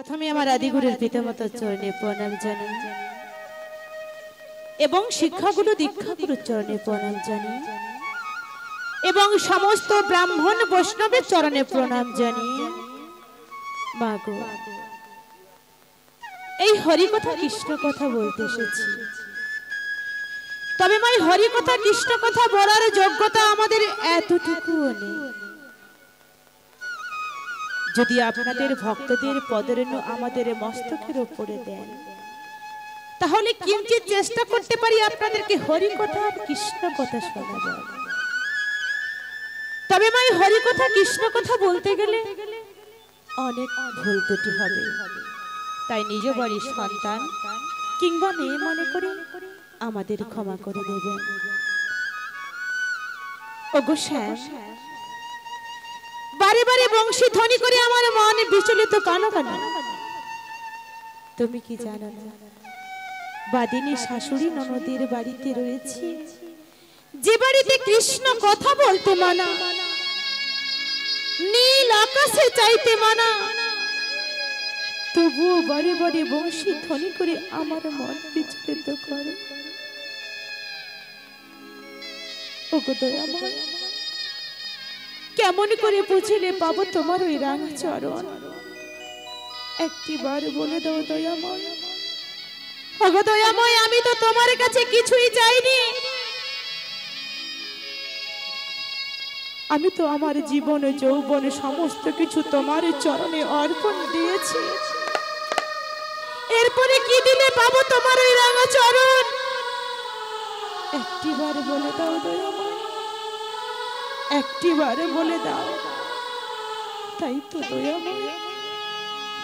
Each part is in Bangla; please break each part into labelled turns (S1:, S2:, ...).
S1: প্রথমে আমার আদিগুরুর পিতামাতার চরণে প্রণাম জানাই এবং শিক্ষাগুরু দীক্ষাগুরুর চরণে প্রণাম জানাই এবং সমস্ত ব্রাহ্মণ বৈষ্ণবের চরণে প্রণাম জানাই। মাগো, এই হরি কথা কৃষ্ণ কথা বলতে এসেছি, তবে মাই হরি কথা কৃষ্ণ কথা বলার যোগ্যতা আমাদের এতটুকুও নেই। যদি আপনাদের ভক্তদের পদরেণু আমাদের মস্তকের উপরে দেন, তাহলে কিঞ্চিত চেষ্টা করতে পারি আপনাদেরকে হরি কথা আর কৃষ্ণ কথা শোনাবার। তবে মাই হরি কথা কৃষ্ণ কথা বলতে গেলে অনেক ভুল ত্রুটি হবে, তাই নিজ বাড়ির সন্তান কিংবা মেয়ে মনে করে আমাদের ক্ষমা করে দেবেন। ওগো শ্যাম, বারে বারে বংশী ধ্বনি করে আমার মন বিচলিত কেন কেন? তুমি কি জানো না, বাদিনী শাশুড়ি ননদের বাড়িতে রয়েছে, যে বাড়িতে কৃষ্ণ কথা বলতে মানা, নীল আকাশে চাইতে মানা, তবুও বারে বারে বংশী ধ্বনি করে আমার মন বিচলিত করে। ওগো দয়াময়, কেমন করে বুঝিলে পাবো তোমার ওই রাঙা চরণ? একটিবার বলে দাও দয়াময়। ওগো দয়াময়, আমি তো তোমার কাছে কিছুই চাইনি, আমি তো আমার জীবন যৌবন সমস্ত কিছু তোমার চরণে অর্পণ দিয়েছি। এরপরে কি দিলে পাবো তোমার ওই রাঙা চরণ? একটিবার বলে দাও দয়াময়, একটিবার বলে দাও। তাই তো দয়াময়,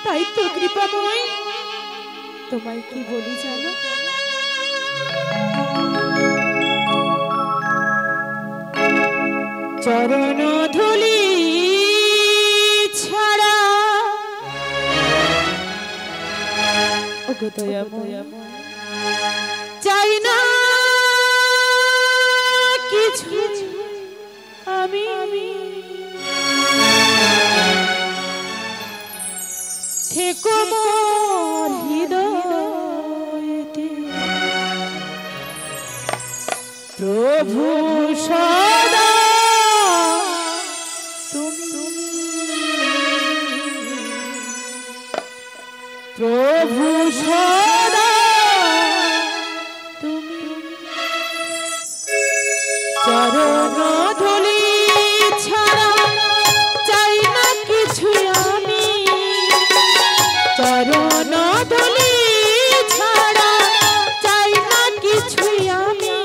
S1: তাই তো কৃপাময়, তোমায় কি বলি জানো? চরণ ধুলি ছাড়া ওগো দয়াময় চাই না কিছু আমি, থেকো মোর হৃদয়েতে প্রভু সদা তুমি, প্রভু সদা তুমি। চরণ ধুলি ছাড়া চাই না কিছু আমি, চরণ ধুলি ছাড়া চাই না কিছু আমি,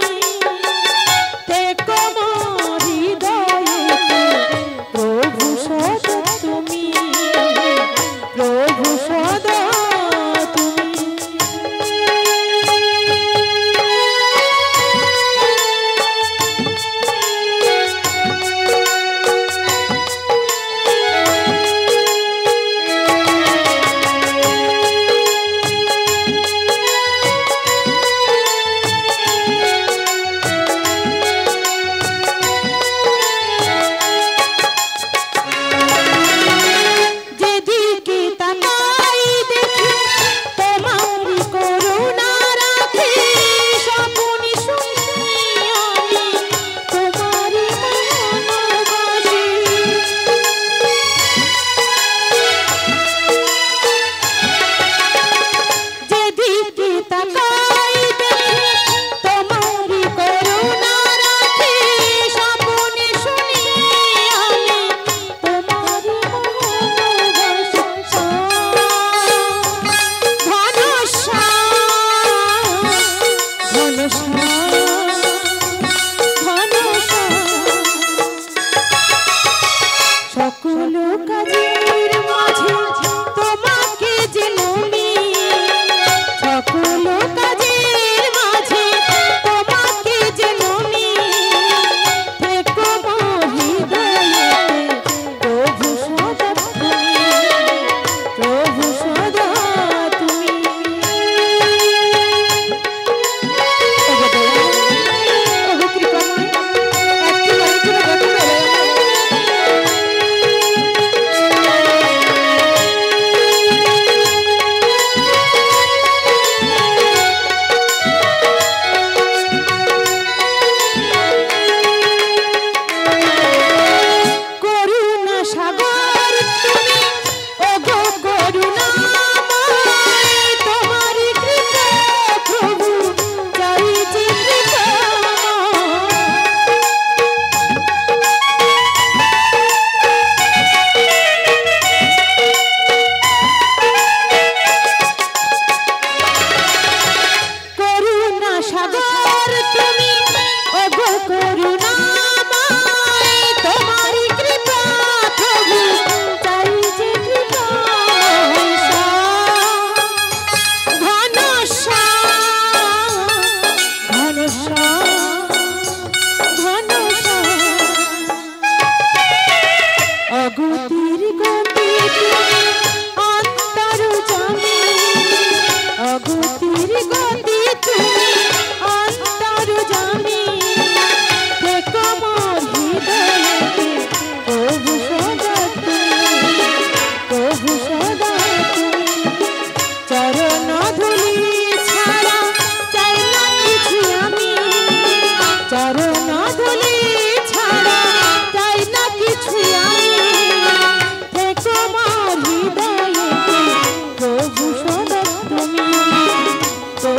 S1: থেকো মোর হৃদয়েতে প্রভু সদা তুমি, প্রভু সদা তুমি।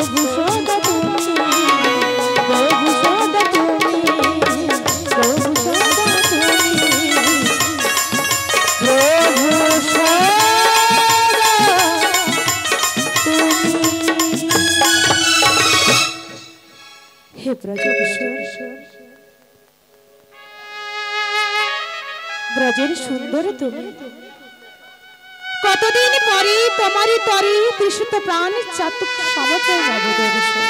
S1: প্রভু সদা তুমি, প্রভু সদা তুমি, প্রভু সদা তুমি, প্রভু সদা তুমি। হে ব্রজকিশোর, ব্রজের সুন্দর তুমি, কতদিন পরে তোমারই তরে তৃষিত প্রাণ চাতুক সমচয় নবদর্শন।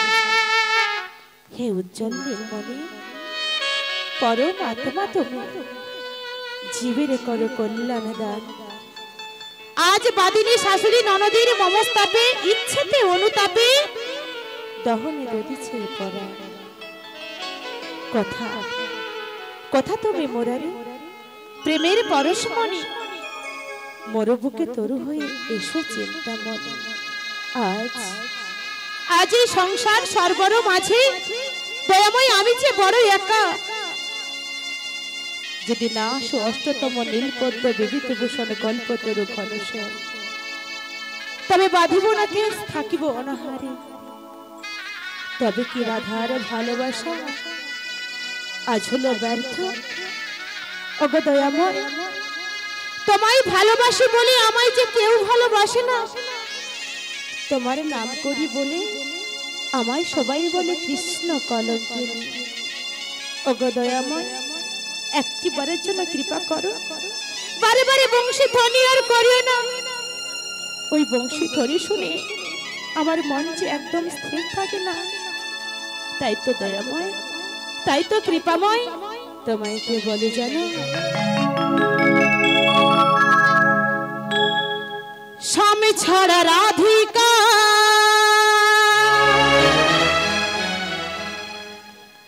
S1: হে উজ্জ্বল নির্মলে পরম আত্মা তুমি, জীবের করো কল্যাণ দান। আজ বাদিনী শাশুড়ি ননদের মমস্তাপে ইচ্ছেতে অনুতাপে দহনে রদিছে পরা। কথা কথা তুমি মোরারে প্রেমের পরশমণি, মোর বুকে তরু হয়ে এসো চিন্তা মনে। আজ এই সংসার সর্বর মাঝে দয়াময় আমি যে বড় একা, যদি না আসো অষ্টতম নীলপদ্ম বিভূতিভূষণ কল্পতরু ঘনশ্যাম, তবে বাঁধিব না কেশ থাকিব অনাহারে। তবে কি রাধার ভালোবাসা আজ হলো ব্যর্থ? ওগো দয়াময়, তোমায় ভালোবাসি বলে আমায় যে কেউ ভালোবাসে না। তোমার নাম করি বলে আমায় সবাই বলে কৃষ্ণ কলঙ্কিনী। ওগো দয়াময়, একটি বারের জন্য কৃপা করো, বারে বারে বংশী ধ্বনি আর করিও না। ওই বংশী ধ্বনি শুনে আমার মন যে একদম স্থির থাকে না। তাই তো দয়াময়, তাই তো কৃপাময়, তোমায় কে বলে জানো? স্বামী ছাড়া রাধিকা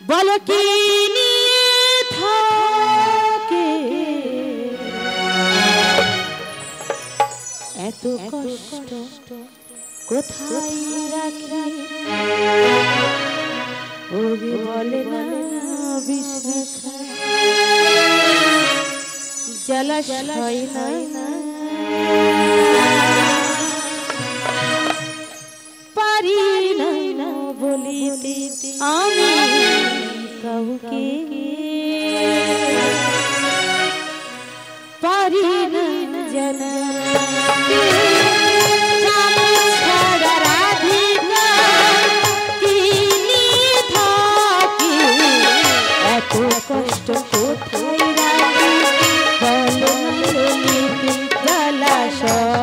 S1: বল কি নিয়ে থাকে, এত কষ্ট কোথায় রাখি ওরে বলে না বিশাখা। জলাশয় না পারি না বলিতে আমি কাউকে, পারি না জানাতে। স্বামী ছাড়া রাধিকা কি নিয়ে থাকি, এত কষ্ট কোথায় রাখি বলো না ললিতে। জলাশয়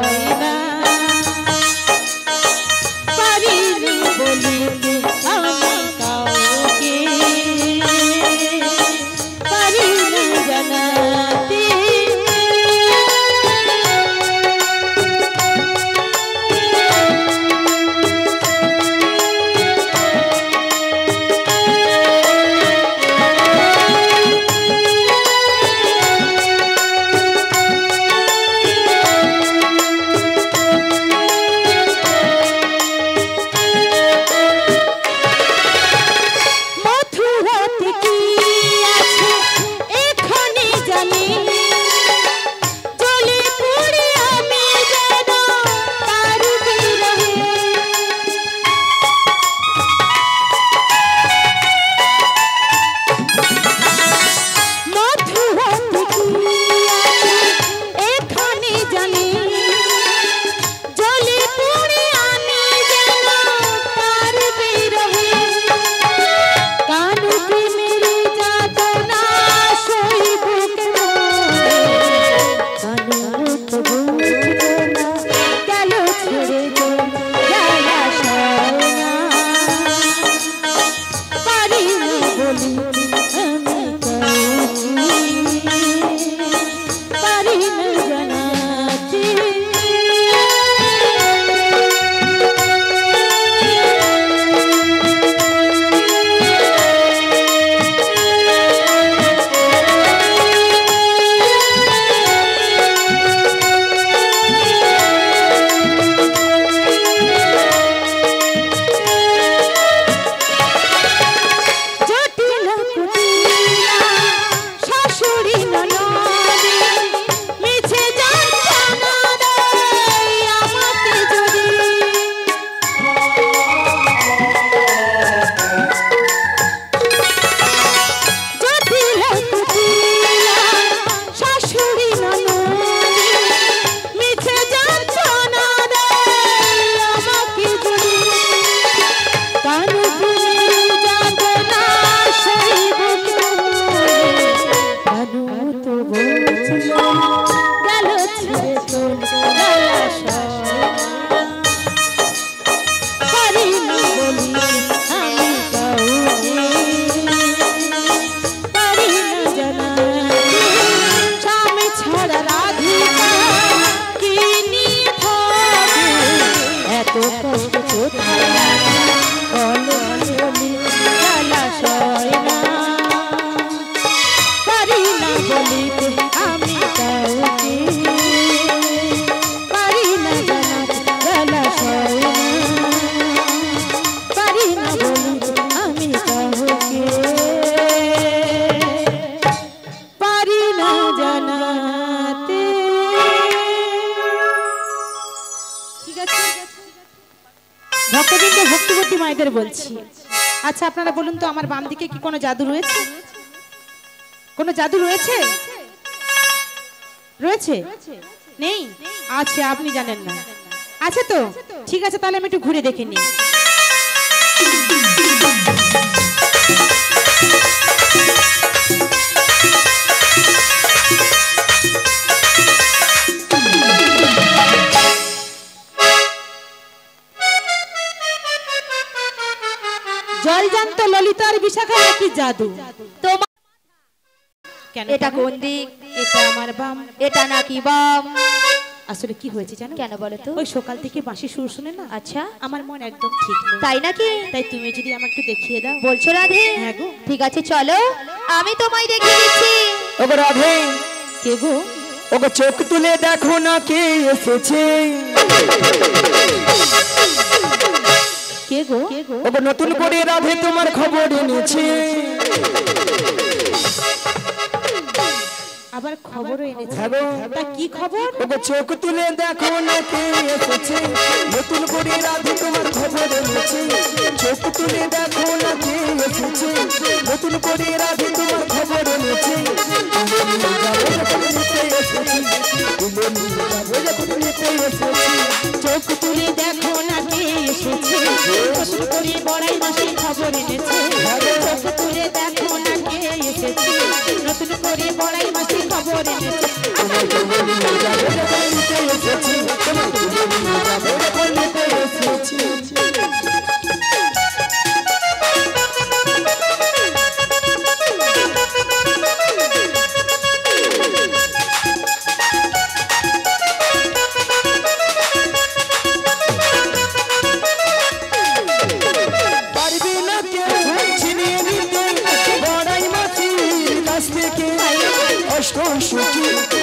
S1: আচ্ছা আপনারা বলুন তো আমার বাম দিকে কি কোনো জাদু রয়েছে? কোনো জাদু রয়েছে? রয়েছে? নেই? আচ্ছা আপনি জানেন না। আচ্ছা তো ঠিক আছে, তাহলে আমি একটু ঘুরে দেখে নিই। জলজান্ত ললিতার বিশাখা নাকি জাদু? তোমার কেন? এটা কোন দিক? এটা আমার বাম। এটা নাকি বাম? আসলে কি হয়েছে জানো? কেন বলো তো? ওই সকাল থেকে বাঁশি সুর শুনে না, আচ্ছা আমার মন একদম ঠিক নেই। তাই নাকি? তাই তুমি যদি আমাকে একটু দেখিয়ে দাও। বলছো রাধে? হ্যাঁ গো। ঠিক আছে চলো আমি তোমায় দেখিয়ে দিচ্ছি।
S2: ওগো রাধে।
S1: কে গো?
S2: ওগো চোখ তুলে দেখো না কে এসেছে।
S1: কে গো?
S2: ওগো নতুন করে রাধে তোমার খবর এনেছে।
S1: আবার খবরও এনেছে? তা কি খবর?
S2: ওগো চোখ তুলে দেখো না কে এসেছে। নতুন করে রাধে তোমার খবর এনেছে। চোখ তুলে দেখো না কে এসেছে। নতুন করে রাধে তোমার খবর এনেছে।
S1: চোখ তুলে দেখো না কে এসেছে। নতুন করে বড়াই মাসে খবর এনেছে। চোখ তুলে দেখো না কে এসেছে। নতুন করে বড়াই মাসে খবর এনেছে।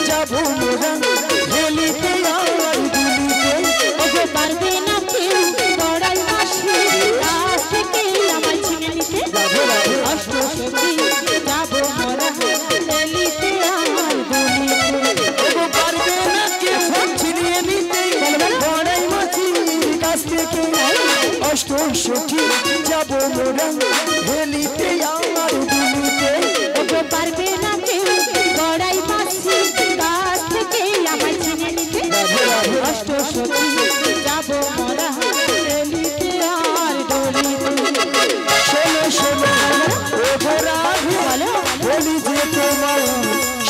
S2: যাবো মোরা হেলিতে আমার দুলিতে।
S1: ওগো পারবে না কেউ গড়াই মাসি কাছ থেকে আমার চিনে নিতে। অষ্ট সখী যাবো মোরা হেলিতে আর দলিতে।
S2: শোনো শোনো ওগো রাধে বলি যে তোমার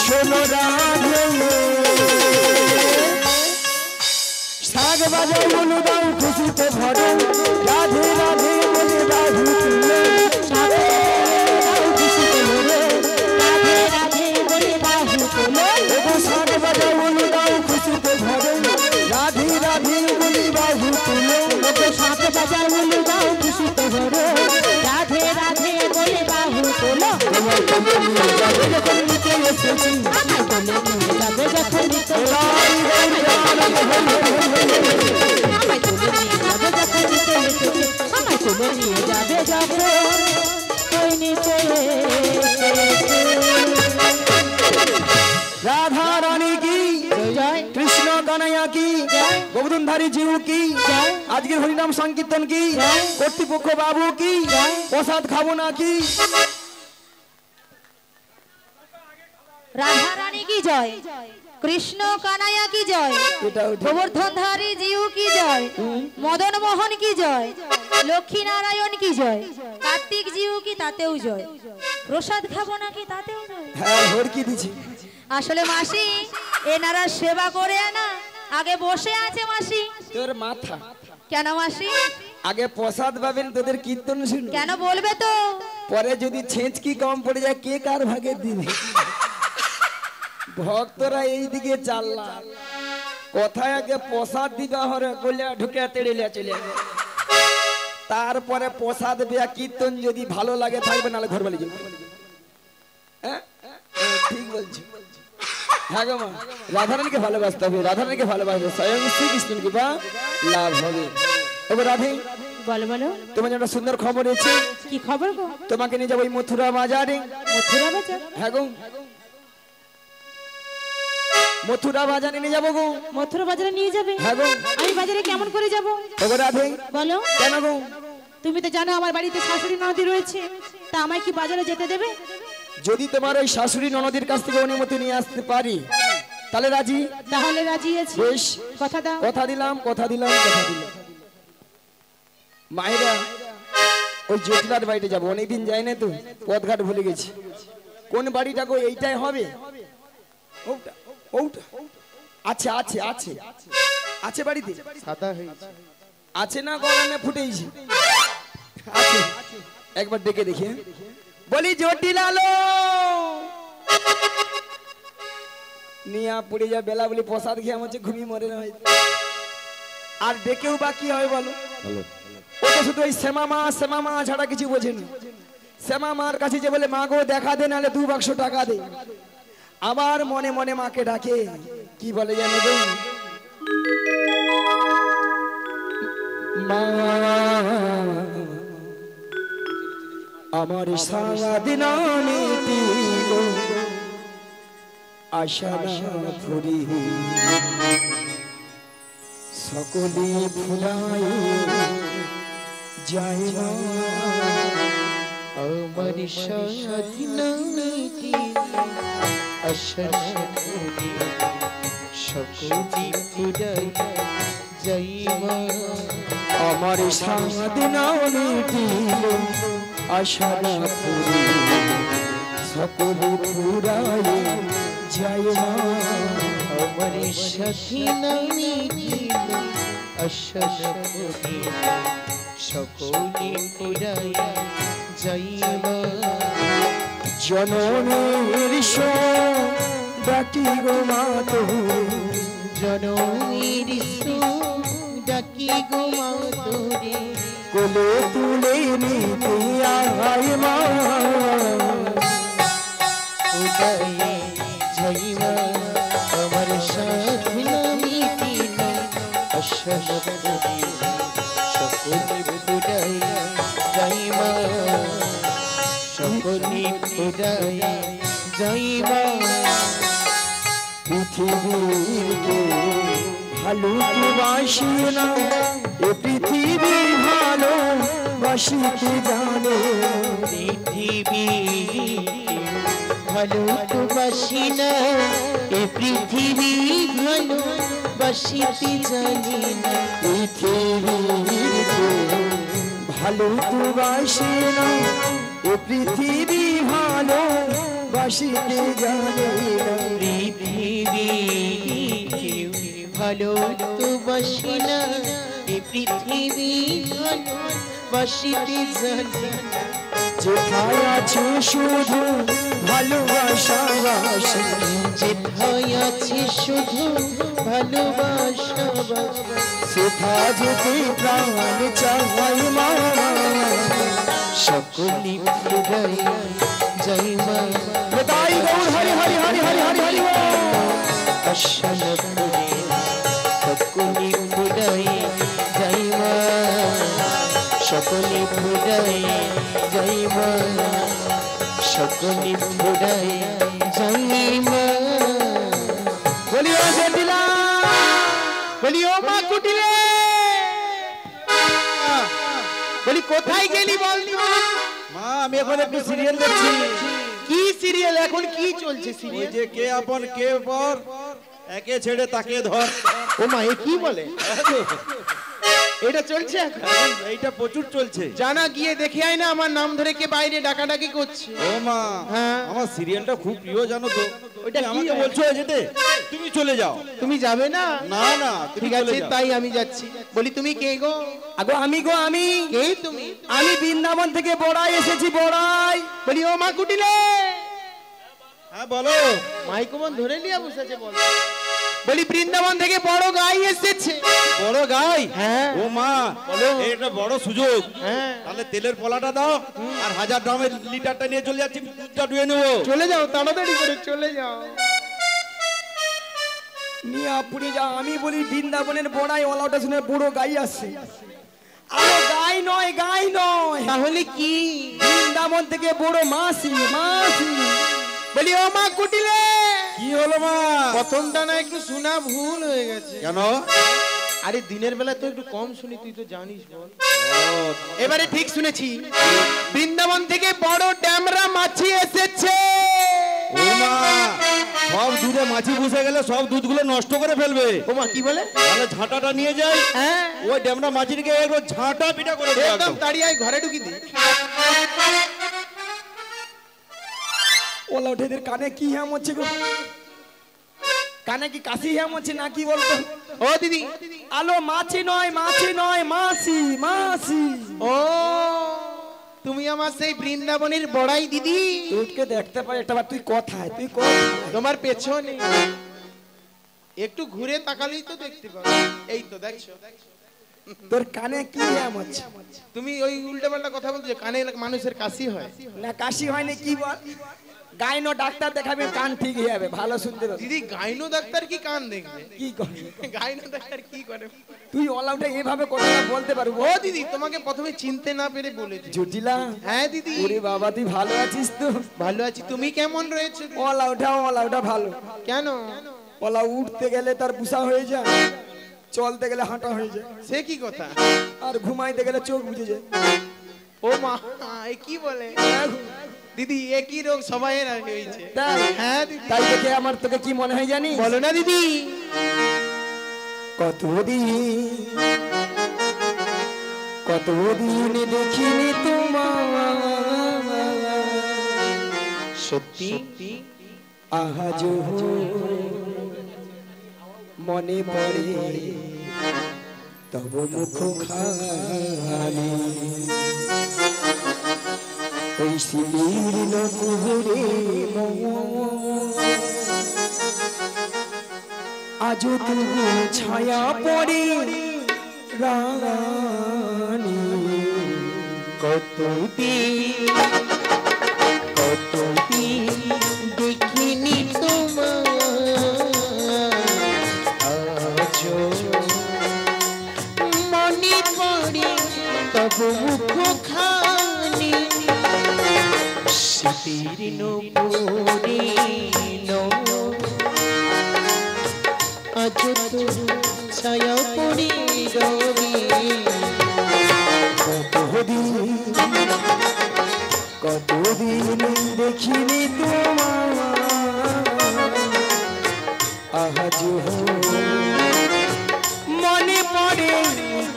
S2: শোনো রাধে। শাক বাজাও বলো দাও খুশিতে ভরো। রাধে রাধে বলে রাধু তুলে।
S1: রাধে রাধে বলে বাহু তোলো।
S2: ওগো শাক বাজাও বলো দাও খুশিতে ভরো। রাধে রাধে বলে বাহু তুলে।
S1: ওগো শাক বাজাও বলে দাও খুশিতে ভরো। রাধে রাধে বলে বাহু তোলো।
S2: তোমায় তোলে নিয়ে যাবে যখন নিতে এসেছি।
S1: আমায় তোলে নিয়ে যাবে যখন নিতে।
S2: আমায়
S1: তোলে নিয়ে যাবে যখন নিতে এসেছে। আমায় তোলে নিয়ে যাবে যখন ওই নিতে এসেছে।
S2: রাধা রানী কি
S1: জয়।
S2: কৃষ্ণ কানাইয়া কি
S1: জয়।
S2: গোবর্ধনধারী জিউ কি
S1: জয়।
S2: আজকের হরিনাম সংকীর্তন কি
S1: জয়।
S2: কর্তৃপক্ষ বাবু কি
S1: জয়।
S2: প্রসাদ খাবো না কি।
S1: রাধা রানী কি জয়।
S3: কৃষ্ণ কানাইয়া কি জয়,
S2: এটাও ঠিক।
S3: গোবর্ধনধারী জিউ কি জয়, মদন মোহন কি জয়, লক্ষ্মী নারায়ণ কি জয়, কার্তিক জিউ কি তাতেও জয়, প্রসাদ খাবো নাকি তাতেও জয়।
S2: হ্যাঁ হোর কি দিছি।
S3: আসলে মাসি এনারা সেবা করে না, আগে বসে আছে মাসি।
S2: তোর মাথা
S3: কেন মাসি?
S2: আগে প্রসাদ পাবেন, তোদের কীর্তন শুন।
S3: কেন বলবে তো?
S2: পরে যদি ছেঁচ কি কম পড়ে যায় কে কার ভাগে দিবে। ভক্তরা এইদিকে চাল্লা কোথায় আগে প্রসাদ দিবা হরে বলে ঢুকে তেড়িলে চলে যাবে। তারপরে প্রসাদ দেয়া কীর্তন যদি ভালো লাগে থাকবে, নাহলে ঘর বাড়ি যাবে। হ্যাঁ ঠিক বলছি। হ্যাঁ গো মা, রাধারানীকে ভালোবাসতে হবে, রাধারানীকে ভালোবাসবে, স্বয়ং শ্রীকৃষ্ণকে বা লাভ হবে। এবার রাধে
S1: বলো বলো,
S2: তোমার একটা সুন্দর খবর আছে।
S1: কি খবর গো?
S2: তোমাকে নিয়ে যাবো ওই মথুরা বাজারে।
S1: মথুরা বাজার?
S2: হ্যাঁ গো, মথুরা বাজারে নিয়ে যাবো গো।
S1: মথুরা বাজারে নিয়ে যাবে?
S2: হ্যাঁ গো।
S1: আমি বাজারে কেমন করে যাব?
S2: ওগো রাধে
S1: বলো।
S2: কেন গো?
S1: তুমি তো জানো আমার বাড়িতে শাশুড়ি ননদি রয়েছে, তা আমায় কি বাজারে যেতে দেবে?
S2: যদি তোমার ওই শাশুড়ি ননদের কাছ থেকে অনুমতি নিয়ে আসতে পারি তাহলে রাজি।
S1: তাহলে রাজি আছি।
S2: বেশ,
S1: কথা দাও।
S2: কথা দিলাম, কথা দিলাম, কথা দিলাম। মায়েরা ওই জটিলার বাড়িতে যাবো, অনেকদিন যাই না তো, পথঘাট ভুলে গেছি। কোন বাড়িটা গো? এইটাই হবে? ওটা ওটা আছে আছে আছে আছে বাড়িতে
S4: সাদা হয়েছে
S2: আছে না গরমে ফুটেইছে? আছে, একবার ডেকে দেখি। বলি জটিলালো নিয়া পড়ে যা, বেলা বলি প্রসাদ খেয়ে আমার ঘুমিয়ে মরে না হয়। আর ডেকেও বা কি হয় বলো? ও তো শুধু ওই শ্যামা মা ছাড়া কিছু বোঝেনি। শ্যামা মার কাছে যে বলে মা গো দেখা দে, নাহলে 2 বাক্স টাকা দে। আবার মনে মনে মাকে ডাকে, কি বলে জানো গো? মা আমার সারাদিন মিটিল আশা না ফুরি, সকলে ভুলাই যায় না।
S4: আমার স্বাধীন আশা সকলে ফুরাই যাইবা।
S2: আমার সারাদিন মিটিল আশা না ফুরি, সকলে ফুরাই যায় না।
S4: আমার স্বাধীন আশা সকলে ফুরাই যাইবা।
S2: জননীর ডাকি গো মা তোরে,
S4: জননীর ডাকি গো মা তোরে,
S2: কোলে তুলে নিতে আয় মা।
S4: উদয়ে যাইবা আমার স্বাধীন আশা সকলে ফুরাই যাইবা, সকলে ফুরাই যাইবা।
S2: পৃথিবীকে ভালোবাসি না, এ পৃথিবী ভালো বাসিতে জানে।
S4: পৃথিবী ভালো তো বাসি না, এ পৃথিবী ভালো বাসিতে জানি না।
S2: পৃথিবীকে ভালোবাসি না, এ পৃথিবী ভালো বাসিতে জানে না।
S4: পৃথিবী ভালো তো বাসি না, এ পৃথিবী ভালো বাসিতে জানি না।
S2: যেথায় আছে শুধু ভালোবাসা বাসি,
S4: যেথায় আছে শুধু ভালোবাসা
S2: সেথা যেতে প্রাণ চাই মা।
S4: সকলে ফুরাই যাইবা।
S2: তাই গৌর হরি হরি হরি হরি হরি হরি
S4: আশা না করে সকলে ফুরাই যাইবা, সকলে ফুরাই যাইবা, সকলে ফুরাই যাইবা।
S2: বলিও জটিলা,
S4: বলিও মা কুটিলে, বলি কোথায় গেলি বলনি মা?
S5: মা আমি এখন একটু সিরিয়াল দেখছি।
S4: কি সিরিয়াল এখন কি চলছে
S5: ওই
S4: সিরিয়াল?
S5: যে কে আপন কে পর, একে ছেড়ে তাকে ধর।
S4: ও মা, এ কি বলে? এটা চলছে এখন?
S5: এইটা প্রচুর চলছে।
S4: জানা গিয়ে দেখে আয় না, আমার নাম ধরে কে বাইরে ডাকাডাকি করছে।
S5: ও মা,
S4: হ্যাঁ।
S5: আমার সিরিয়ালটা খুব প্রিয় জানো তো।
S4: ওইটা
S5: তুমি
S4: কি
S5: আমাকে
S4: হয়?
S5: বলছো যেতে, তুমি চলে যাও।
S4: তুমি যাবে না?
S5: না না, তুমি
S4: ঠিক
S5: চলে
S4: আছে,
S5: যাও।
S4: তাই আমি যাচ্ছি। বলি তুমি কে গো?
S2: আগো আমি গো আমি।
S4: কে তুমি?
S2: আমি বৃন্দাবন থেকে বড়াই এসেছি, বড়াই।
S4: বলি ও মা কুটিলে।
S5: হ্যাঁ বলো।
S4: মাইক্রোফোন ধরে নিয়ে বসেছে বল। বলি বৃন্দাবন থেকে বড় গাই এসেছে।
S5: বড় গাই?
S4: হ্যাঁ।
S5: ও মা, এটা বড় সুযোগ।
S4: হ্যাঁ।
S5: তাহলে তেলের পলাটা দাও, আর 1000 ড্রামের লিটারটা নিয়ে চলে যাচ্ছি, দুধটা ডুয়ে নেবো।
S4: চলে যাও, তাড়াতাড়ি করে চলে যাও।
S2: নিয়ে পুরি যা। আমি বলি বৃন্দাবনের বড়াই ওলাটা শুনে বুড়ো গাই আসছে। আরে গাই নয়, গাই নয়,
S4: তাহলে কি?
S2: বৃন্দাবন থেকে বুড়ো মাসি, মাসি।
S4: বলি ও মা কুটিলে।
S5: কি হলো মা?
S4: প্রথমটা না একটু শোনা ভুল হয়ে গেছে।
S5: কেন?
S4: আরে দিনের বেলা তো একটু কম শুনি, তুই তো জানিস বল। এবারে ঠিক শুনেছি, বৃন্দাবন থেকে বড় ড্যামরা মাছি এসেছে।
S5: ও মা, সব দুধে মাছি বসে গেলে সব দুধগুলো নষ্ট করে ফেলবে।
S4: ও মা কি বলে?
S5: তাহলে ঝাঁটাটা নিয়ে যাই,
S4: হ্যাঁ,
S5: ওই ড্যামরা মাছিকে একবার ঝাঁটা পিটা করে দেবো
S4: একদম
S5: একদম।
S4: তাড়িয়ে আয়, ঘরে ঢুকি দি।
S2: ওলা উঠে এদের কানে কি হ্যাম হচ্ছে গো? কানে কি কাশি হ্যাম হচ্ছে না কি বলতো?
S4: ও দিদি।
S2: আলো মাছি নয়, মাছি নয়, মাসি, মাসি।
S4: ও তুমি আমার সেই বৃন্দাবনের বড়াই দিদি।
S2: তোকে দেখতে পাই একটা বার, তুই কোথায়, তুই কোথায়?
S4: তোমার পেছনে একটু ঘুরে তাকালেই তো দেখতে পাবে। এই তো দেখছো।
S2: তোর কানে কি হ্যাম হচ্ছে?
S4: তুমি ওই উল্টা পাল্টা কথা বলছো, কানে মানুষের কাশি হয়।
S2: না কাশি হয়নি, কি বল? গাইনো ডাক্তার দেখাবে, কান ঠিক হয়ে যাবে, ভালো শুনতে পাবে।
S4: দিদি গাইনো ডাক্তার কি কান দেখবে?
S2: কি করে?
S4: গাইনো ডাক্তার কি করে?
S2: তুই ওলা উঠে এভাবে কথাটা বলতে পারবো?
S4: ও দিদি, তোমাকে প্রথমে চিনতে না পেরে বলেছি।
S2: জুটিলা।
S4: হ্যাঁ দিদি।
S2: ওরে বাবা, তুই ভালো আছিস তো?
S4: ভালো আছি, তুমি কেমন রয়েছো?
S2: ওলা ওটা ভালো।
S4: কেন?
S2: ওলা উঠতে গেলে তার বুসা হয়ে যায়, চলতে গেলে হাঁটা হয়ে যায়,
S4: সে কি কথা?
S2: আর ঘুমাইতে গেলে চোখ বুঝে যায়।
S4: ও মা, এ কি বলে? দিদি একই রোগ সবাই হয়েছে।
S2: তাই?
S4: হ্যাঁ দিদি।
S2: তাই দেখে আমার তোকে কি মনে হয় জানি?
S4: বলো না দিদি।
S2: কতদিন দেখিনি তোমার,
S4: সত্যি
S2: আজ মনে পড়ে তব মুখ খানি, ওই শিবির নকুরে আজ তবু ছায়া পড়ে রানী।
S4: কতদিন দেখিনি তোমার, আজ মনে পড়ে তব মুখ খানি, শীতের নপুরে আজ তো ছায়া পড়ে রবি।
S2: কতদিন দেখিনি তোমার, আজ মনে পড়ে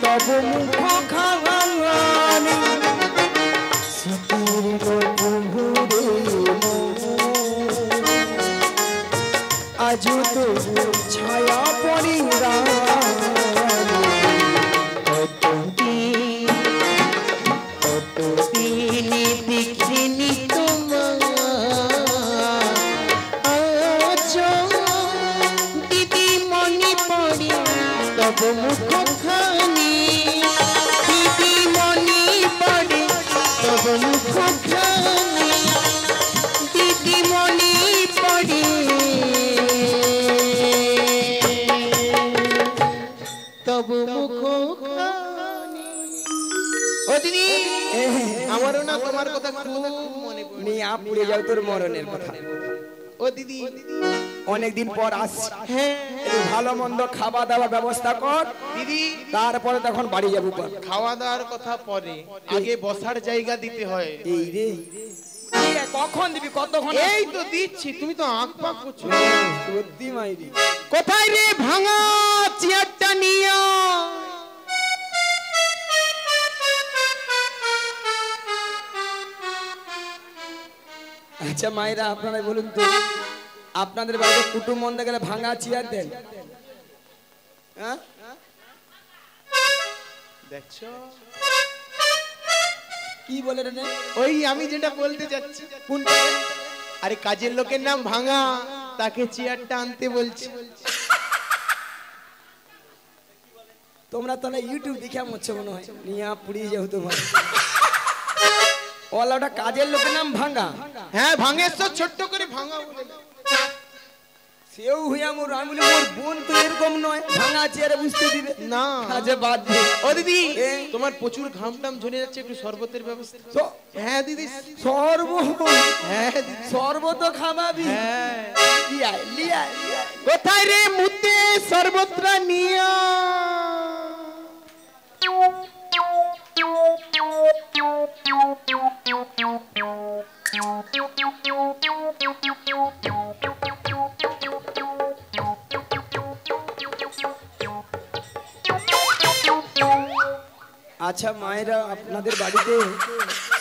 S2: তব মুখ খানি, শীতের নপুরে আজ তো ছায়া পড়ে রানী।
S4: কতদিন দেখিনি তোমার, আজ দিদি মনে পড়ে তব মুখ খানি, দিদি মনে পড়ে তব মুখ খানি, দিদি মনে পড়ে তব মুখ খানি। ও দিদি, আমারও না তোমার কথা খুব মনে পড়ে।
S2: নিয়ে পুড়ে যাও তোর মরণের কথা।
S4: ও দিদি,
S2: অনেকদিন পর আসছি,
S4: হ্যাঁ
S2: একটু ভালো মন্দ খাওয়া দাওয়া ব্যবস্থা কর,
S4: দিদি,
S2: তারপরে তখন বাড়ি যাবো।
S4: খাওয়া দাওয়ার কথা পরে, আগে বসার জায়গা দিতে হয়।
S2: এই রে কখন দিবি কতক্ষণ?
S4: এই তো দিচ্ছি, তুমি তো আঁক পাক করছো।
S2: সত্যি মাইরি।
S4: কোথায় রে ভাঙা চেয়ারটা নিয়ে?
S2: আচ্ছা মায়েরা আপনারা বলুন তো, আপনাদের বাড়িতে কুটুম মন্দে গেলে ভাঙা চেয়ার দেন? হ্যাঁ
S4: দেখছো
S2: কি বলে রে?
S4: ওই আমি যেটা বলতে যাচ্ছি।
S2: কোনটা?
S4: আরে কাজের লোকের নাম ভাঙা, তাকে চেয়ারটা আনতে বলছি।
S2: তোমরা তাহলে ইউটিউব দেখে মরছে মনে হয়, নিয়া পুড়িয়ে যেহেতু ভাই। ওলা ওটা কাজের লোকের নাম ভাঙা।
S4: হ্যাঁ ভাঙেশ্বর ছোট্ট করে ভাঙা বলে দাও।
S2: সেও হইয়া মোর, আমি বলি মোর বোন তো এরকম নয়, ভাঙা চেয়ারে বুঝতে দিবে
S4: না।
S2: আচ্ছা বাদ দে।
S4: ও দিদি
S2: এই।
S4: তোমার প্রচুর ঘাম টাম ঝরে যাচ্ছে, একটু শরবতের ব্যবস্থা।
S2: স-
S4: হ্যাঁ দিদি। হ্যাঁ দিদি।
S2: সর্বত খাবাবি।
S4: হ্যাঁ।
S2: লিয়া লিয়া লিয়া।
S4: কোথায় রে মুতে শরবতটা নিয়ে?
S2: আচ্ছা মায়েরা আপনাদের বাড়িতে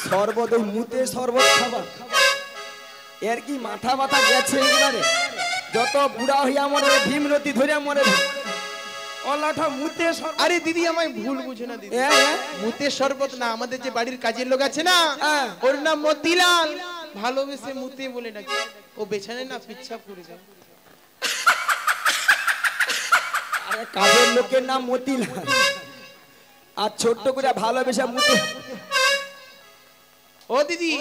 S2: শরবত, ওই মুতে শরবত খাবা, এর কি মাথা ব্যথা গেছে এবারে? যত বুড়া হইয়া মরে ভীমরতি ধরে মরে ওলাটা মুতে শরবত।
S4: আরে দিদি আমায় ভুল বুঝো না দিদি, মুতে শরবত না, আমাদের যে বাড়ির কাজের লোক আছে না,
S2: হ্যাঁ।
S4: ওর নাম মতিলাল, ভালোবেসে মুতে বলে ডাকি। ও বেছানে না পিচ্ছা করে যায়।
S2: আরে কাজের লোকের নাম মতিলাল, আর ছোট্ট করে ভালোবেসে মুতে।
S4: ও দিদি,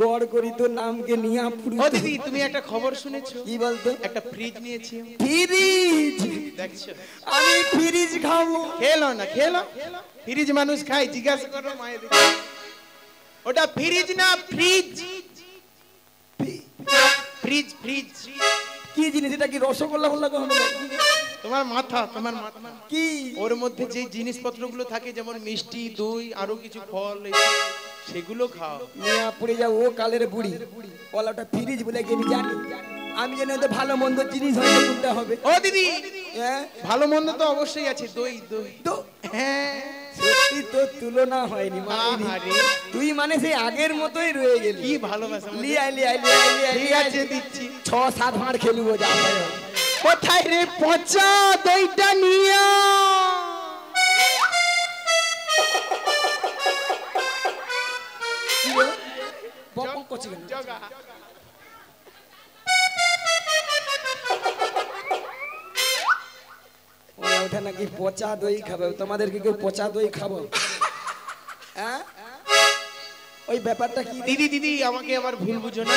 S2: গড় করি তো নামকে নিয়া পুরো।
S4: ও দিদি তুমি একটা খবর শুনেছো?
S2: কি বলতো?
S4: একটা ফ্রিজ নিয়েছি।
S2: ফ্রিজ?
S4: দেখছো?
S2: আমি ফ্রিজ খাবো?
S4: খেলো না, খেলো। ফ্রিজ মানুষ খায়, জিজ্ঞাসা করো মায়ের। ওটা ফ্রিজ না, ফ্রিজ। Fridge fridge.
S2: কি জিনিস এটা? কি রসগোল্লা বললা কখনো?
S4: তোমার মাথা, তোমার মাথা।
S2: কি
S4: ওর মধ্যে যে জিনিসপত্রগুলো থাকে, যেমন মিষ্টি, দই, আরো কিছু ফল, সেগুলো খাও।
S2: নিয়া পড়ে যাও ও কালের বুড়ি। ওলাটা ফ্রিজ বলে কি আমি জানি? আমি জানি ওদের ভালো মন্দ জিনিস হয় কোনটা হবে।
S4: ও দিদি
S2: হ্যাঁ
S4: ভালো মন্দ তো অবশ্যই আছে, দই দই।
S2: তো
S4: হ্যাঁ
S2: সত্যি তো তুলনা হয়নি মাইরি।
S4: আহারে।
S2: তুই মানে সেই আগের মতোই রয়ে গেলি।
S4: কি ভালোবাসা আমাদের।
S2: লিয়া লিয়া লিয়া লিয়া
S4: ঠিক আছে দিচ্ছি।
S2: 6-7 মার খেলবো যা ভাই।
S4: কোথায় রে পচা দইটা নিয়ে?
S2: বক বক করছে কেন? ওটা নাকি পচা দই খাবে। তোমাদেরকে কেউ পচা দই খাবো? হ্যাঁ ওই ব্যাপারটা কি?
S4: দিদি দিদি আমাকে আবার ভুল বুঝো না,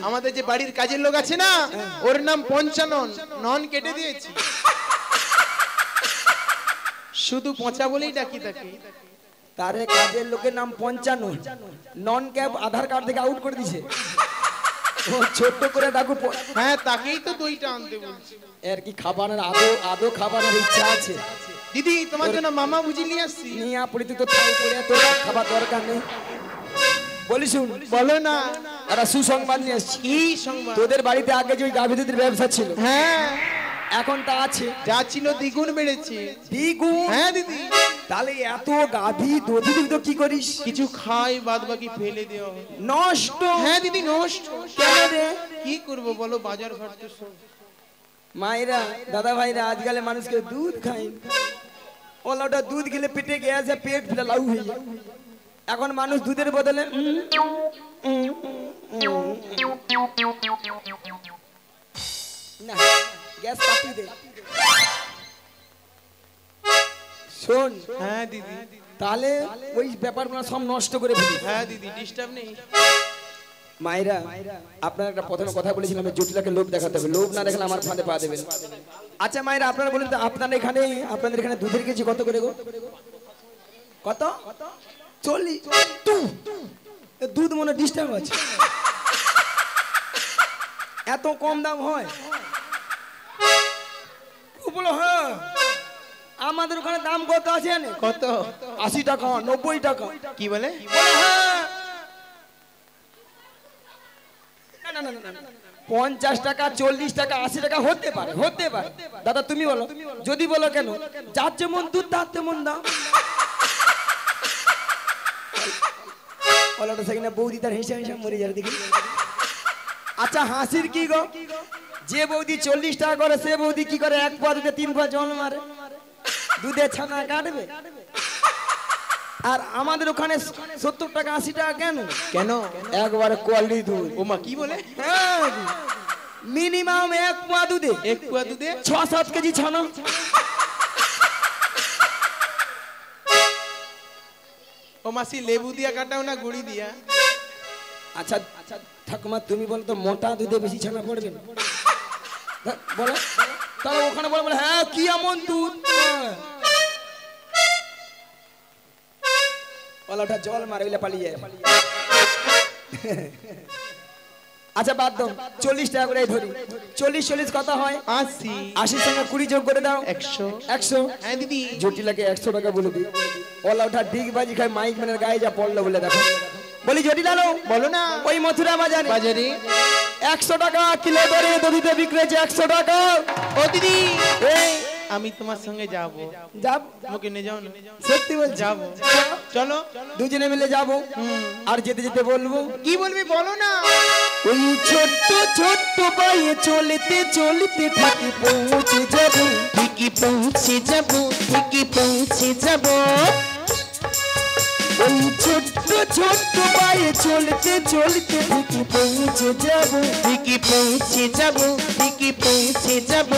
S4: আমাদের যে বাড়ির কাজের লোক আছে না, ওর নাম পঞ্চানন, নন কেটে দিয়েছি, শুধু পচা বলেই ডাকি তাকে।
S2: তারে কাজের লোকের নাম 55, নন ক্যাব আধার কার্ড থেকে আউট করে দিছে। ও ছোট্ট করে ডাকু।
S4: হ্যাঁ তাকেই তো দইটা আনতে বলছি।
S2: এর কি খাবারের আদো খাবারের ইচ্ছা আছে?
S4: দিদি তোমার জন্য মামা বুঝি নিয়ে আসছি।
S2: নিয়া পড়ি তো থাই পড়ে তো খাবার দরকার নেই। বলি শুন,
S4: বলো না।
S2: একটা সুসংবাদ নিয়ে এসেছি।
S4: কি সংবাদ?
S2: তোদের বাড়িতে আগে যে ওই গাভী দুধের ব্যবসা ছিল,
S4: হ্যাঁ
S2: এখন তা আছে?
S4: যা ছিল দ্বিগুণ বেড়েছে।
S2: দ্বিগুণ?
S4: হ্যাঁ দিদি।
S2: তাহলে এত গাভী দধি দুধ কি করিস?
S4: কিছু খাই, বাদ বাকি ফেলে দেওয়া হয়।
S2: নষ্ট?
S4: হ্যাঁ দিদি নষ্ট।
S2: কেন রে?
S4: কি করব বলো, বাজার ঘাট তো সব।
S2: মায়েরা দাদা ভাইরা আজকাল মানুষকে দুধ খায়, ওটা দুধ খেলে পেটে গেছে, পেট লাউ হয়ে যায়। এখন মানুষ দুধের বদলে না গ্যাস কাটিয়ে দে। শোন,
S4: হ্যাঁ দিদি।
S2: তাহলে ওই ব্যাপারগুলো সব নষ্ট করে ফেলি।
S4: হ্যাঁ দিদি ডিস্টার্ব নেই।
S2: মায়েরা আপনার একটা প্রথমে কথা বলেছিলাম, জটিলাকে লোভ দেখাতে হবে, লোভ না দেখালে আমার ফাঁদে পা দেবেন। আচ্ছা মায়েরা আপনারা বলেন তো, আপনাদের এখানে দুধের কেজি কত করে গো? কত? 40? দুধ মনে ডিস্টার্ব আছে, এত কম দাম হয়? বলো হ্যাঁ। আমাদের ওখানে দাম কত আছে?
S4: কত?
S2: 80 টাকা, 90 টাকা।
S4: কি বলে?
S2: বলো হ্যাঁ। 50 টাকা 40 টাকা 80 টাকা হতে পারে দাদা তুমি বলো যদি বলো কেন যার যেমন দুধ তার তেমন দাম বলাটা সেখানে বৌদি তার হিসাব মরে যাবে দেখি আচ্ছা হাসির কি গো যে বৌদি 40 টাকা করে সে বৌদি কি করে 1 পা দুধে 3 পা জল মারে দুধে ছানা কাটবে আর আমাদের ওখানে 70 টাকা 80 টাকা কেন
S4: কেন
S2: একবারে কোয়ালিটি দুধ
S4: ওমা কি বলে
S2: মিনিমাম 1 পা দুধে
S4: 1 পোয়া দুধে
S2: 6-7 কেজি ছানা
S4: ও মাসি লেবু দিয়া কাটাও না গুড়ি দিয়া
S2: আচ্ছা ঠাকুমা তুমি বলো তো মোটা দুধে বেশি ছানা পড়বে না বলো তাহলে ওখানে বলে হ্যাঁ কি এমন দুধ ওটা জল মারে গেলে পালিয়ে যায় আচ্ছা বাদ দাও 40 টাকা করে ধরি 40 কত হয় 80 সঙ্গে 20 যোগ করে দাও 100
S4: হ্যাঁ দিদি
S2: জটিলাকে 100 টাকা বলে দিই ওটা ডিগ বাজি খায় মাইক ম্যানের গায়ে যা পড়লো বলে দেখো বলি জটিলালো
S4: বলো না
S2: ওই মথুরা বাজারে 100 টাকা কিলো দরে দধিতে বিক্রি হচ্ছে 100 টাকা
S4: ও দিদি আমি তোমার সঙ্গে যাব আমাকে নিয়ে যাও না
S2: সত্যি বল
S4: যাব চলো
S2: দুজনে মিলে যাব আর যেতে যেতে বলবো
S4: কি বলবি বলো না
S2: ওই ছোট্ট পায়ে চলতে ঠিকই পৌঁছে যাব ওই ছোট্ট পায়ে চলতে ঠিকই পৌঁছে যাব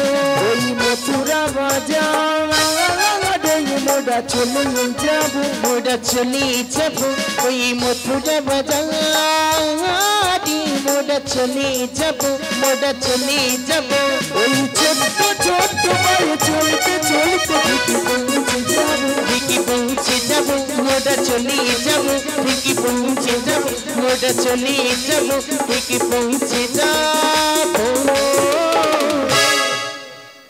S2: ওই মথুরা বাজার মোড়া চলে যাব ওই মথুরা বাজার মোড়া চলে যাব ওই ছোট্ট পায়ে চলতে ঠিকই পৌঁছে যাব মোড়া চলে যাব ঠিকই পৌঁছে যাব মোড়া চলে যাব ঠিকই পৌঁছে যাব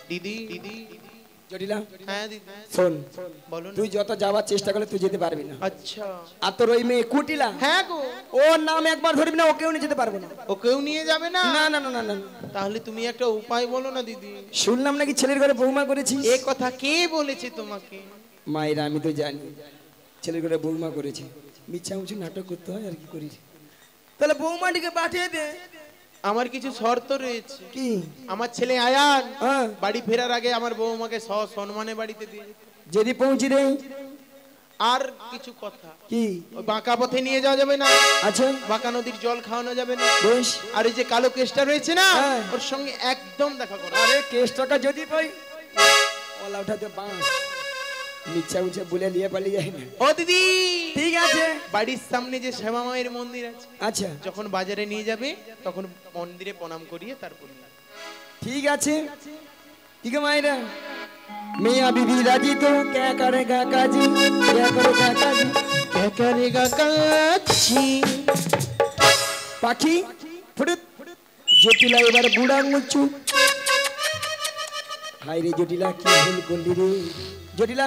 S4: দিদি
S2: জটিলা
S4: হ্যাঁ দিদি
S2: শোন
S4: বলো না
S2: তুই যত যাওয়ার চেষ্টা করলে তুই যেতে পারবি না
S4: আচ্ছা
S2: আর তোর ওই মেয়ে কুটিলা
S4: হ্যাঁ গো
S2: ওর নাম একবার ধরবি না ওকেও নিয়ে যেতে পারবো না
S4: ওকেও নিয়ে যাবে না
S2: না
S4: তাহলে তুমি একটা উপায় বলো না দিদি
S2: শুনলাম নাকি ছেলের ঘরে বৌমা করেছি
S4: এ কথা কে বলেছে তোমাকে
S2: মায়েরা আমি তো জানি ছেলের ঘরে বৌমা করেছি মিথ্যা মুছি নাটক করতে হয় আর কি করিস তাহলে বৌমাটিকে পাঠিয়ে দে
S4: আমার কিছু শর্ত রয়েছে
S2: কি
S4: আমার ছেলে আয়ান
S2: হ্যাঁ
S4: বাড়ি ফেরার আগে আমার বৌমাকে সম্মানে বাড়িতে দিয়ে যেতে।
S2: যদি পৌঁছে দেই
S4: আর কিছু কথা
S2: কি
S4: ওই বাঁকা পথে নিয়ে যাওয়া যাবে না
S2: আচ্ছা
S4: বাঁকা নদীর জল খাওয়ানো যাবে না
S2: বেশ
S4: আর এই যে কালো কেসটা রয়েছে না
S2: হ্যাঁ।
S4: ওর সঙ্গে একদম দেখা করো
S2: আরে কেস টাকা যদি পাই ওলা উঠাতে বাঁশ মিথ্যা মুছে বলে নিয়ে পালিয়ে যায় না
S4: ও দিদি
S2: ঠিক আছে
S4: বাড়ির সামনে যে শ্যামা মায়ের মন্দির আছে
S2: আচ্ছা
S4: যখন বাজারে নিয়ে যাবে তখন মন্দিরে প্রণাম করিয়ে তারপর নিয়ে যাবে।
S2: ठीक আছে ठीक है मायरा मियां बीबी राजी तो क्या करेगा काजी काजी पाखी फुड़ुत জটিলা এবার বুড়া মুচু হাই রে জটিলা কি ভুল করলি রে জটিলা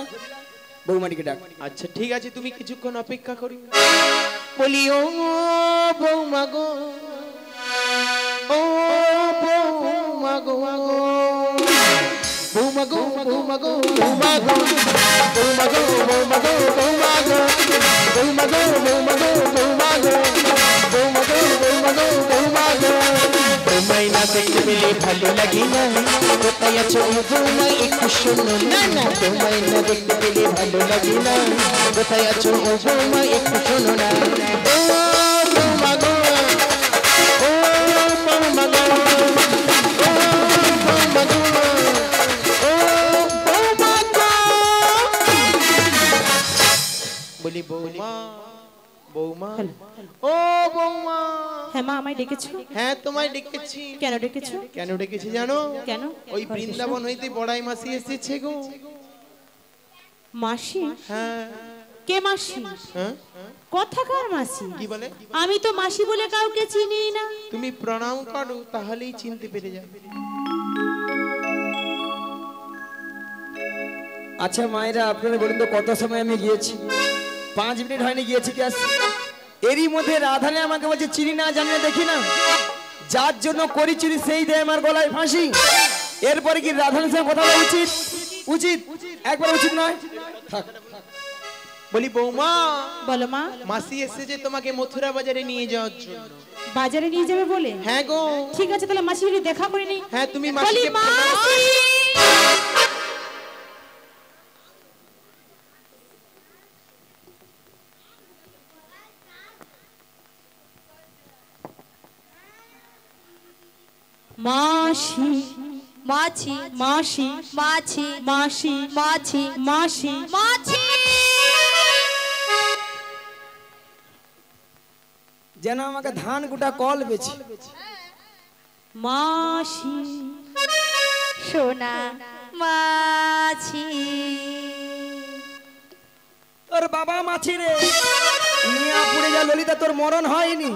S2: বৌমাটিকে ডাক
S4: আচ্ছা ঠিক আছে তুমি কিছুক্ষণ অপেক্ষা করি বলি ও বৌমা গো ও বৌমা গো বৌমা গো বৌমা গো বৌমা গো বৌমা গো বৌমা গো বৌমা গো বৌমা গো বৌমা গো বৌমা গো বৌমা গো বৌমা গো বৌমা গো তোমায় না দেখতে পেলে ভালো লাগে না কোথায় আছো বৌমা একটু শোনো না না তোমায় না দেখতে পেলে ভালো লাগে না কোথায় আছো বৌমা একটু শোনো না ও বৌমা গো ও বৌমা গো ও বৌমা গো ও বৌমা গো বলি বৌমা বৌমা ও বৌমা
S1: হ্যাঁ মা আমায় ডেকেছো
S4: হ্যাঁ তোমায় ডেকেছি
S1: কেন ডেকেছো
S4: কেন ডেকেছি জানো
S1: কেন
S4: ওই বৃন্দাবন হইতে বড়াই মাসি এসেছে গো
S1: মাসি
S4: হ্যাঁ
S1: কে মাসি
S4: হ্যাঁ
S1: কথাকার মাসি
S4: কি বলে
S1: আমি তো মাসি বলে কাউকে চিনি না
S4: তুমি প্রণাম করো তাহলেই চিনতে পেরে যাবে
S2: আচ্ছা মায়েরা আপনারা বলুন তো কত সময় আমি গিয়েছি 5 মিনিট হয়নি গিয়েছি কি আসছি এরই মধ্যে রাধানে আমাকে বলছে চিনি না জানি না দেখি না যার জন্য করেছিলি সেই দেয় আমার গলায় ফাঁসি। এরপরে কি রাধার সঙ্গে কথা বলা উচিত? উচিত একবার উচিত নয়। থাক।
S4: বলি বৌমা,
S1: বলো মা।
S4: মাসি এসেছে তোমাকে মথুরা বাজারে নিয়ে যাওয়ার জন্য।
S1: বাজারে নিয়ে যাবে বলে?
S4: হ্যাঁ গো।
S1: ঠিক আছে তাহলে মাসি যদি দেখা করে নি।
S4: হ্যাঁ তুমি
S1: বলি
S4: মাসিকে
S1: মাসি। মাসি
S3: মাছি
S1: মাসি
S3: মাছি
S1: মাসি
S3: মাছি
S1: মাসি
S3: মাছি।
S2: যেন আমাকে ধান গোটা কল বেছি।
S1: মাসি
S3: সোনা মাছি।
S2: তোর বাবা মাছি রে নিয়া পুড়ে যা ললিতা, তোর মরণ হয়নি।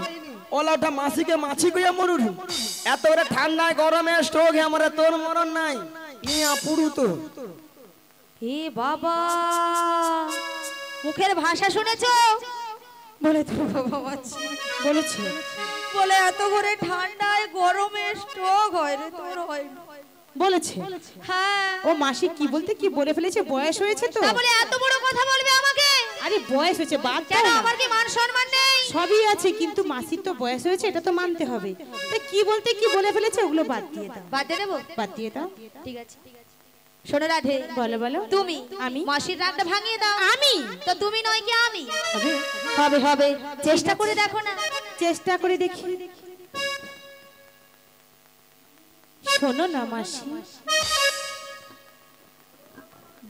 S2: ওলাটা মাসিকে মাছি কইয়া মরুর। এত করে ঠান্ডায় গরমে স্ট্রোক আমরা, তোর মরণ নাই। নিয়া পুড়ু তো।
S3: হে বাবা, মুখের ভাষা শুনেছো? বলে তো বাবা মাছি
S1: বলেছে।
S3: বলে এত করে ঠান্ডায় গরমে স্ট্রোক হয় রে, তোর হয় না।
S1: বলেছে।
S3: হ্যাঁ।
S1: ও মাসি কি বলতে কি বলে ফেলেছে, বয়স হয়েছে তো।
S3: তা বলে এত বড় কথা বলবে আমাকে?
S1: আরে বয়স হয়েছে, বাদ
S3: কেন,
S1: দাও না।
S3: আমার কি মান সম্মান নেই?
S1: সবই আছে কিন্তু মাসির তো বয়স হয়েছে, এটা তো মানতে হবে। তা কি বলতে কি বলে ফেলেছে ওগুলো বাদ দিয়ে দাও।
S3: বাদ দিয়ে দেবো?
S1: বাদ দিয়ে দাও।
S3: ঠিক আছে। শোনো রাধে,
S1: বলো বলো।
S3: তুমি
S1: আমি
S3: মাসির রাগটা ভাঙিয়ে দাও।
S1: আমি
S3: তো তুমি নয় কি আমি?
S1: হবে
S3: হবে হবে, চেষ্টা করে দেখো না।
S1: চেষ্টা করে দেখি। শোনো না মাসি।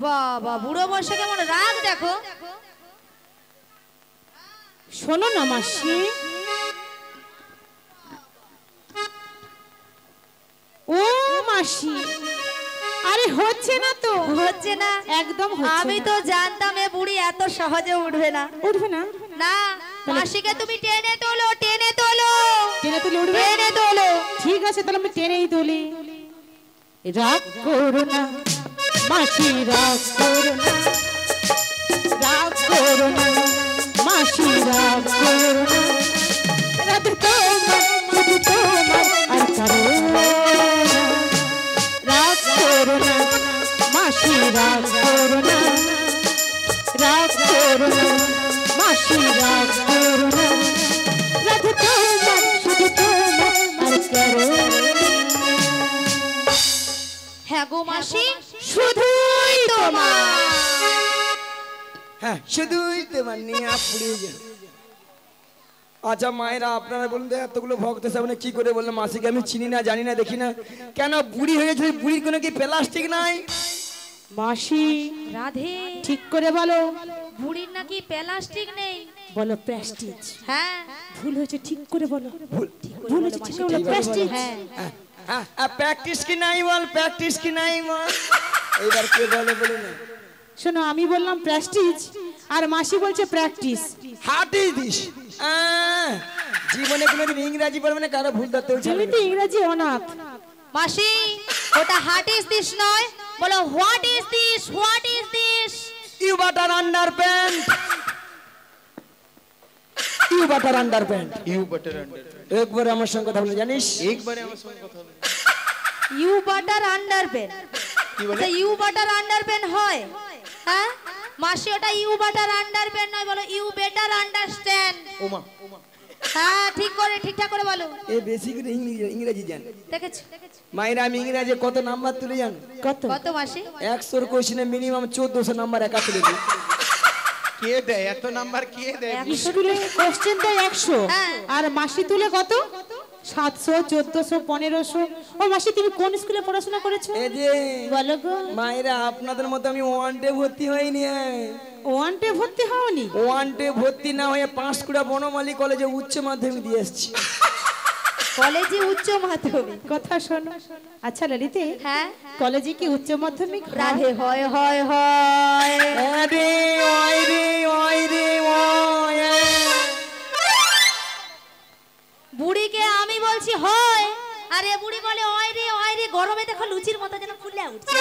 S3: বাবা, বুড়ো বয়সে কেমন রাগ দেখো।
S1: শোনো না মাসি। ও মাসি, আরে হচ্ছে না তো।
S3: হচ্ছে না?
S1: একদম হচ্ছে
S3: আমি
S1: না।
S3: তো জানতাম এ বুড়ি এত সহজে উঠবে না।
S1: উঠবে না?
S3: না, মাসিকে তুমি টেনে তোলো, টেনে তোলো,
S1: টেনে তুলে উঠবে?
S3: টেনে তোলো।
S1: ঠিক আছে তাহলে আমি টেনেই তুলি। রাগ করো না মাসি, রাগ করো না, রাগ করো না মাসি, রাগ করো না। রাত তোমার, শুধু তোমার, আর কারো না। রাগ করো না মাসি, রাগ করো না, রাগ করো না মাসি, রাগ করো না। রাত তোমার, শুধু তোমার, আর কারো না।
S3: হ্যাঁ গো মাসি, শুধুই তোমার।
S2: হ্যাঁ শুধুই তোমার নিয়া পুড়ে যা। আচ্ছা মায়েরা আপনারা বলুন তো, এতগুলো ভক্ত সামনে কি করে বললো মাসিকে আমি চিনি না, জানি না, দেখি না, কেন বুড়ি হয়েছে? বুড়ির কোনো কি প্লাস্টিক নাই?
S1: মাসি
S3: রাধে,
S1: ঠিক করে বলো।
S3: বুড়ির নাকি প্লাস্টিক নেই?
S1: বলো প্রেস্টিজ।
S3: হ্যাঁ,
S1: ভুল হয়েছে, ঠিক করে বলো।
S2: ভুল
S1: ভুল হয়েছে, ঠিক করে বলো। প্রেস্টিজ।
S3: হ্যাঁ।
S2: প্র্যাকটিস কি নাই বল, প্র্যাকটিস কি নাই বল। এইবার কে বলে বলে না।
S1: শোনো, আমি বললাম প্রেস্টিজ আর মাসি বলছে প্র্যাকটিস।
S2: Heart is this. জীবনে কোনোদিন ইংরাজি পড়বে না, কারো ভুল ধরতে
S1: তুমি তো ইংরেজি অনাথ।
S3: মাসি, ওটা হার্ট ইজ দিস নয়, বলো what is this, what is this.
S2: You butter under pant, you butter under pant.
S4: You butter under.
S2: একবার আমার সঙ্গে কথা বলে জানিস?
S4: একবারে আমার সঙ্গে কথা বলো।
S3: You butter underpant?
S4: কি বলে?
S3: ইউ বাটার আন্ডারপ্যান্ট হয়? হ্যাঁ মাসি, ওটা ইউ বাটার আন্ডারপ্যান্ট নয়, বলো ইউ বেটার আন্ডারস্ট্যান্ড।
S4: ওমা ওমা।
S3: হ্যাঁ ঠিক করে, ঠিকঠাক করে বলো।
S2: এ বেশি করে ইংরেজি জান।
S3: দেখেছো?
S2: মায়েরা আমি ইংরেজি কত নাম্বার তুলে জান?
S1: কত?
S3: কত মাসি?
S2: 100 কোশ্চেনে মিনিমাম 1400 নাম্বার একা তুলে দিই।
S4: কে দেয় এত নাম্বার? কে দেয়?
S1: স্কুলে কোশ্চেন দেয় 100
S3: হ্যাঁ।
S1: আর মাসি তুলে কত? 700, 1400, 1500। ও মাসি, তুমি কোন স্কুলে পড়াশোনা করেছো?
S2: এই যে
S1: বলো গো।
S2: মায়েরা আপনাদের মতো আমি ওয়ান ডে ভর্তি হইনি।
S1: ওয়ান ডে ভর্তি হওনি?
S2: ওয়ান ডে ভর্তি না হয়ে পাঁশকুড়া বনমালী কলেজে উচ্চ মাধ্যমিক দিয়ে এসেছি।
S3: কলেজে উচ্চ মাধ্যমিক?
S1: কথা শোনো। আচ্ছা ললিতে,
S3: হ্যাঁ
S1: কলেজে কি উচ্চ মাধ্যমিক হয়?
S3: রাধে, হয় হয় হয়।
S2: আরে ওই রে ওই রে ওই।
S3: বুড়িকে আমি বলছি হয়, আর এ বুড়ি বলে ওই রে ওই রে। গরমে দেখো লুচির মতো যেন ফুলে উঠছে।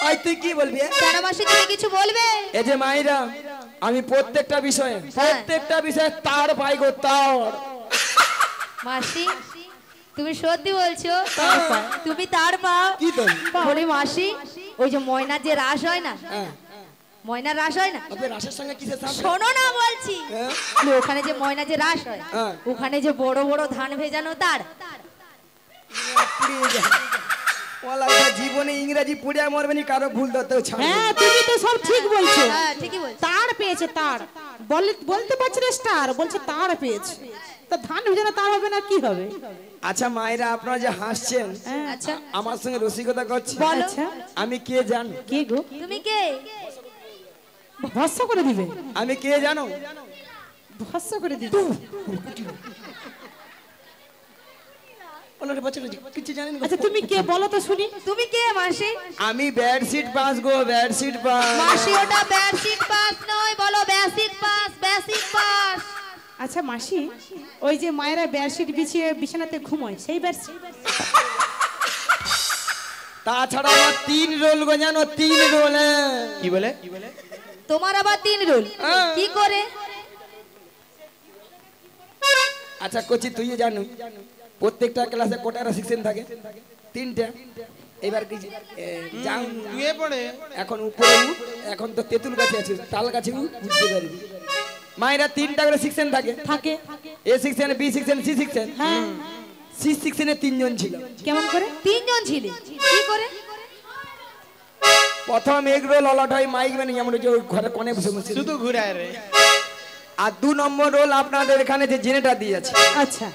S2: ওই তুই কি বলবি?
S3: কেন মাসি, তুমি কিছু বলবে?
S2: এই যে মায়েরা, আমি প্রত্যেকটা বিষয়ে তার পাই গো তার।
S3: মাসি তুমি সত্যি বলছো? তুমি তার মা?
S2: কি তো
S3: বলি মাসি, ওই যে ময়নার যে রাস হয় না,
S2: হ্যাঁ
S3: ময়নার রাস হয় না,
S2: আপনার রাশের সঙ্গে কিসের সাথে?
S3: শোনো না বলছি,
S2: হ্যাঁ?
S3: ওখানে যে ময়না যে রাস হয়,
S2: হ্যাঁ।
S3: ওখানে যে বড় বড় ধান ভেজানো তার।
S2: ওলা জীবনে ইংরেজি পড়িয়া মরবেনি, কারো ভুল ধরতেও ছাড়বে না।
S1: হ্যাঁ তুমি তো সব ঠিক বলছো।
S3: হ্যাঁ ঠিকই বলছো।
S1: তার পেয়েছে তার, বলতে পারছি না স্টার, বলছে তার পেয়েছে। তো ধান ভেজানো তার হবে না কি হবে?
S2: আচ্ছা মায়েরা, আপনারা যে হাসছেন,
S3: আচ্ছা
S2: আমার সঙ্গে রসিকতা করছেন,
S3: বলো।
S1: আচ্ছা
S2: আমি কে জানো?
S1: কে গো?
S3: তুমি কে?
S1: ভস্য করে দিবে?
S2: আমি কে জানো?
S1: ভস্য করে দিবে?
S2: ওনার বাচ্চারা কিছু জানেন না?
S1: আচ্ছা তুমি কে বলো তো শুনি।
S3: তুমি কে মাসি?
S2: আমি বেডশিট পাস গো, বেডশিট পাস।
S3: মাসি ওটা বেডশিট পাস নয়, বলো বেসিক পাস, বেসিক পাস।
S1: আচ্ছা মাসি, ওই যে মায়েরা বেডশিট বিছিয়ে বিছানাতে ঘুমোয় সেই বেডশিট?
S2: তাছাড়া আমার 3 রোল গো, জানো 3 রোল।
S5: কি বলে?
S3: তোমার আবার 3 রোল?
S2: হ্যাঁ।
S3: কি করে?
S2: আচ্ছা কচি, তুই জানো প্রত্যেকটা ক্লাসে কটা সেকশন থাকে? 3টা। এবার কি যাও
S5: শুয়ে পড়ে।
S2: এখন উপরে উঠ, এখন তো তেঁতুল গাছে আছে, তাল গাছে উঠতে পারবি। মায়েরা 3টা করে সেকশন থাকে।
S1: থাকে।
S2: A section, B section, C section.
S1: হ্যাঁ।
S2: সি সেকশনে 3 জন ছিল।
S1: কেমন করে?
S3: 3 জন ছিলে? কি করে?
S2: প্রথম এগ রোল অলট হয় মাইক মানে, যেমন যে ওই ঘরে কোণে বসে বসে।
S5: শুধু ঘুরায় রে।
S2: আর 2 নম্বর রোল আপনাদের এখানে যে জেনেটা দিয়েছে।
S1: আচ্ছা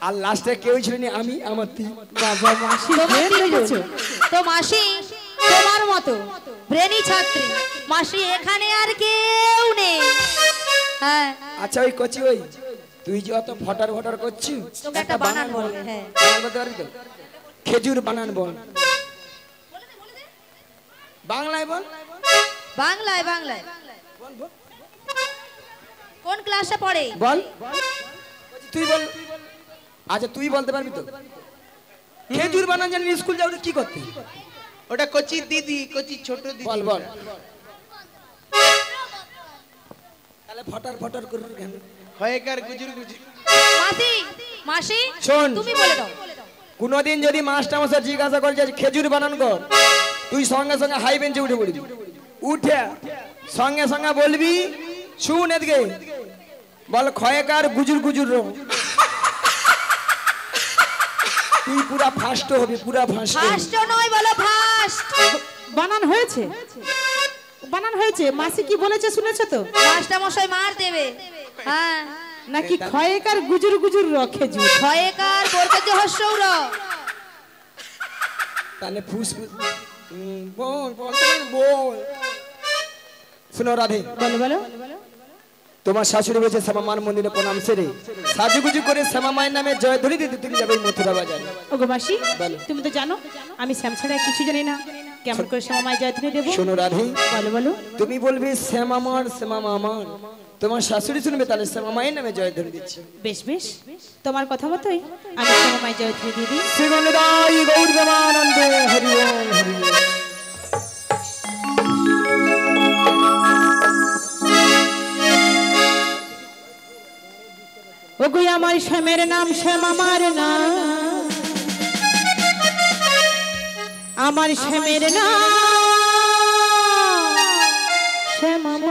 S2: আর লাস্টে কেউ ছিল না, আমি আমার 3।
S1: বাবা মাসি
S3: তোমার
S1: বের
S3: 3
S1: দেখেছো?
S3: রোল। তো মাসি তোমার মতো ব্রেনি ছাত্রী মাসি এখানে আর কেউ নেই। হ্যাঁ
S2: আচ্ছা ওই কচি, ওই তুই যে অত ফটার ফটার করছিস,
S3: তোকে একটা বানান বলবে। হ্যাঁ
S2: বানান বলতে পারবি তো? খেজুর বানান বল, বাংলায় বল।
S3: বাংলায়, বাংলায়। কোন ক্লাসে পড়ে?
S2: বল তুই বল। আচ্ছা তুই বলতে পারবি তো? খেজুর বানান জানি, স্কুল যাও কি করতে?
S5: ওটা কচি দিদি, কচি ছোট দিদি।
S2: বল বল। তাহলে ফটার ফটার করে কেন?
S5: হয়েকার গুজুর গুজুর।
S3: মাসি, মাসি
S2: শোন।
S3: তুমি বলে দাও।
S2: কোনদিন যদি মাস্টার মশাই জিজ্ঞাসা করে যে খেজুর বানান কর, তুই সঙ্গে সঙ্গে হাই বেঞ্চে উঠে পড়বি। উঠে সঙ্গে সঙ্গে বলবি, শুন এদিকে বল, খয়েকার গুজুর গুজুর রো। তুই পুরা ফার্স্ট হবি, পুরা ফার্স্ট।
S3: ফার্স্ট নয়, বলো ফার্স্ট।
S1: বানান হয়েছে? বানান হয়েছে? মাসি কি বলেছে শুনেছো তো?
S3: মাস্টার মশাই মার দেবে। হ্যাঁ
S1: নাকি খয়েকার গুজুর গুজুর রখে জু?
S3: ক্ষয়কার বর্গজ হস্যৌর।
S2: তাহলে ফুস বল বলতে পারেন, বল। শুনো রাধে,
S1: বলো বলো।
S2: তোমার শাশুড়ি বলছে শ্যামামার মন্দিরে প্রণাম সেরে সাজুগুজু করে শ্যামামায়ের নামে জয়ধ্বনি দিতে তুমি যাবে মথুরা বাজার।
S1: ওগো মাসি,
S2: বলো।
S1: তুমি তো জানো আমি শ্যাম ছাড়া কিছু জানি না, কেমন করে শ্যামা মায়ের জয়ধ্বনি দেবো?
S2: শোনো রাধে,
S1: বলো বলো।
S2: তুমি বলবে শ্যামামার শ্যামামার, তোমার শাশুড়ি শুনবে তাহলে শ্যামামায়ের নামে জয়ধ্বনি দিচ্ছে।
S1: বেশ বেশ, তোমার কথা মতোই আমি শ্যামা মায়ের জয়ধ্বনি দিয়ে দিই।
S2: শ্রী গণদাই গৌর দেবানন্দে হরি ওম হরি ওম।
S1: ওগো আমার শ্যামের নাম শ্যাম আমার নাম, আমার শ্যামের নাম শ্যাম আমার।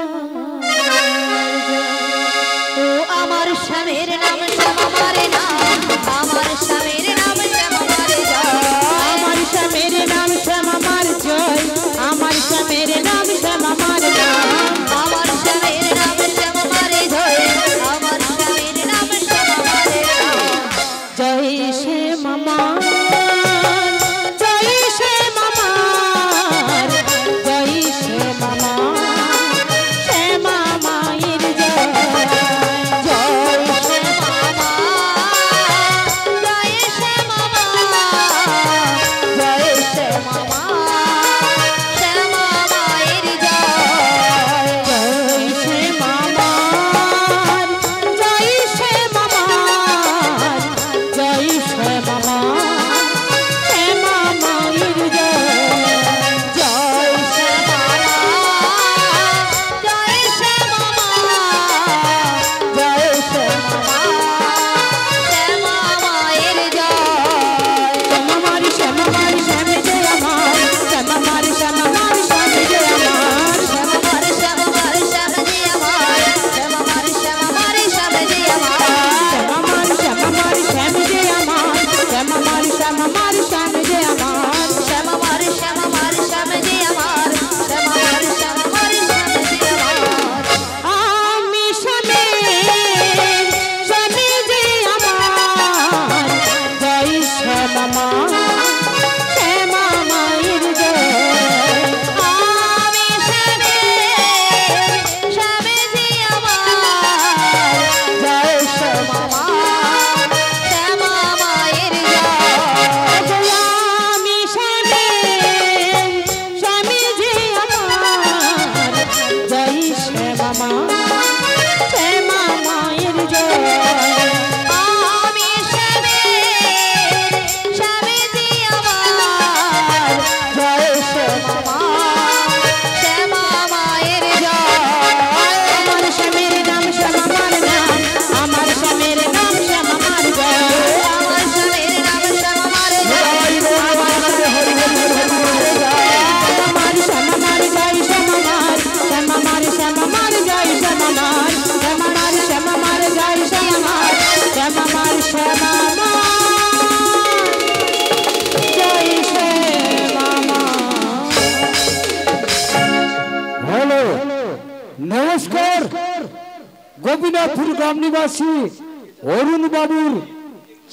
S3: ও আমার স্বামীর নাম শ্যাম আমার নাম, আমার স্বামীর নাম শ্যাম আমার জয়।
S1: আমার শ্যামের নাম শ্যাম আমার জয়, আমার শ্যামের নাম শ্যাম আমার নাম।
S3: আমার স্বামীর নাম শ্যাম আমার জয়, আমার স্বামীর নাম শ্যাম আমার নাম।
S1: জয় শ্যাম আমার, জয় শ্যাম আমার, জয় শ্যাম আমার, শ্যাম মায়ের জয়।
S3: জয় শ্যাম আমার, জয় শ্যাম আমার, জয় শ্যাম আমার,
S6: নমস্কার। গোপীনাথপুর গ্রাম নিবাসী অরুণ বাবুর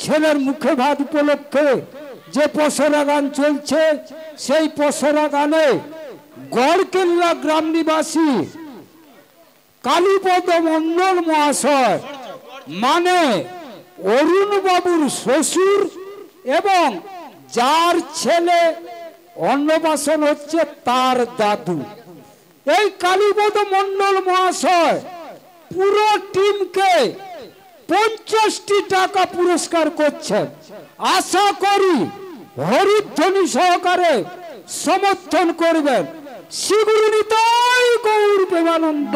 S6: ছেলের মুখে ভাত উপলক্ষে যে পসরা গান চলছে, সেই পসরা গানে গড়কেল্লা গ্রাম নিবাসী কালীপদ মন্ডল মহাশয় মানে অরুণ বাবুর শ্বশুর এবং যার ছেলে অন্নপ্রাশন হচ্ছে তার দাদু, এই কালীপদ মন্ডল মহাশয় পুরো টিমকে 50টি টাকা পুরস্কার করছেন। আশা করি হরিধ্বনি সহকারে সমর্থন করবেন। শিগুরুনিতাই গৌর প্রেমানন্দ।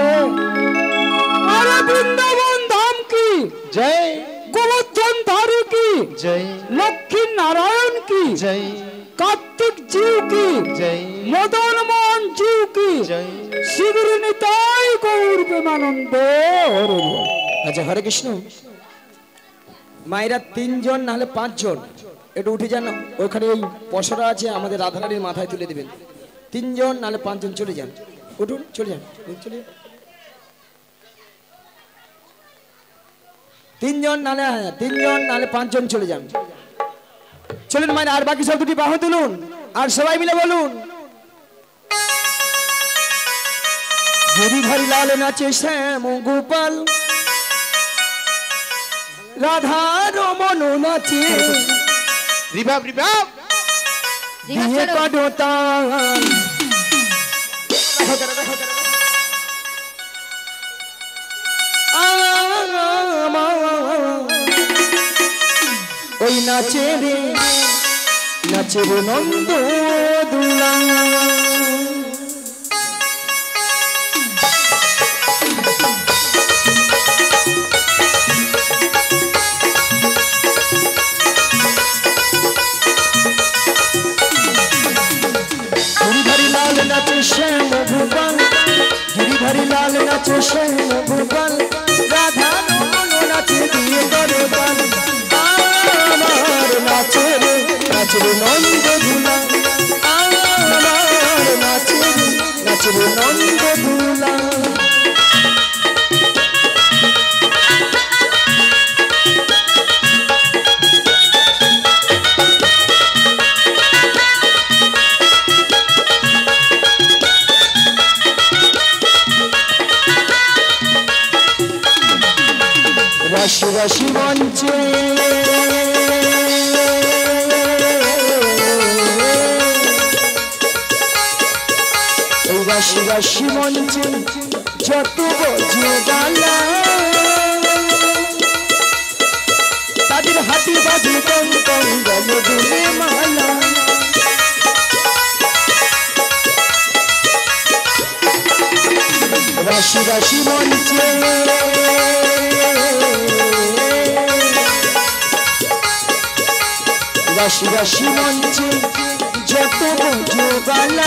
S6: আরে বৃন্দাবন ধাম কি
S4: জয়,
S6: গোবর্ধন ধারু কি
S4: জয়,
S6: লক্ষ্মী নারায়ণ কি
S4: জয়,
S6: কার্তিক জিউ কি
S4: জয়,
S6: মদন মোহন জিউ কি
S4: জয়।
S6: শিগুরুনিতাই গৌর প্রেমানন্দ।
S2: আচ্ছা হরে কৃষ্ণ। মায়েরা 3 জন নাহলে 5 জন একটু উঠে যান, ওখানে ওই পসরা আছে আমাদের রাধারানীর মাথায় তুলে দেবেন। 3 জন নাহলে 5 জন চলে যান, উঠুন চলে যান, চলে যান। 3 জন নাহলে 3 জন নাহলে 5 জন চলে যান, চলেন মায়েরা। আর বাকি সব দুটি বাহু তুলুন আর সবাই মিলে বলুন, গিরিধারী লাল নাচে শ্যাম গোপাল, রাধা রমন নাচে
S4: রিভাব রিভাব
S2: দিয়ে কাটো তাল। ওই নাচে রে নন্দ দুলা। গিরিধারী লাল নাচে শ্যাম গোপাল, গিরিধারী লাল নাচে শ্যাম গোপাল, রাধা রমন নাচে দিয়ে করে তাল। আমার নাচে রে নন্দ দুলা, আমার নাচে রে নন্দ দুলা। রাশি রাশি মঞ্চে রাশি রাশি মঞ্চে যত বজগালা, তাদের হাতি বাজে কং কং গেল দুলে মালা। রাশি রাশি মঞ্চে রাশি রাশি মঞ্চে যত বজগালা,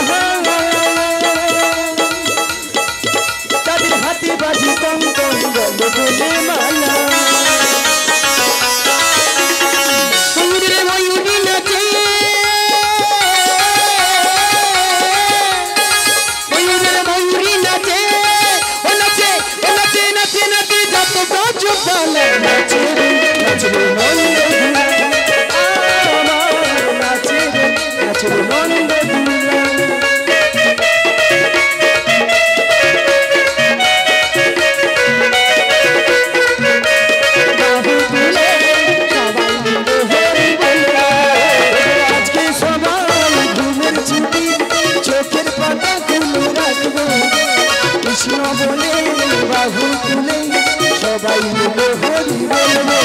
S2: তাদের হাতে বাজি কং কং গেল দুলে মালা। ময়ূরে ময়ূরী নাচে, ময়ূরে ময়ূরী নাচে, ও নাচে ও নাচে নাচে নাচে যত বজগালা। নাচে রে নন্দ দুলা, আমার নাচে রে নন্দ দুলা। আজকে সবাই ঘুমের ছুটি, চোখের পাতা খুলে রাখবো, কৃষ্ণ বলে বাহু তুলে সবাই মিলে হরি বলবো,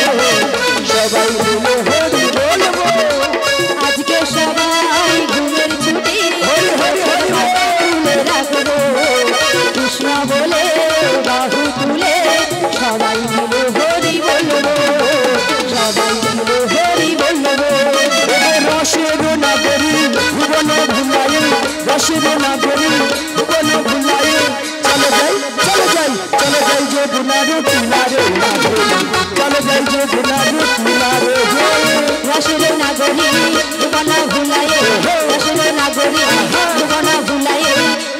S2: সবাই মিলে হরি বলবো।
S3: আজকে সবাই ঘুমের ছুটি
S2: হরি হরি হরি
S3: তুলে রাখবো, কৃষ্ণ বলে বাহু তুলে সবাই মিলে হরি বলবো, সবাই মিলে হরি বলবো।
S2: রসের নাগরী ভুবন ভুলাই, রসের নাগরী ভুবন ভুলাই, চলে যাই চলে যাই চলে যাই যে বুনারে তুলারে, চলে যাই যে বুনারে তুলারে।
S3: রসের নাগরী ভুবন ভুলাই, রসের নাগরী ভুবন ভুলাই,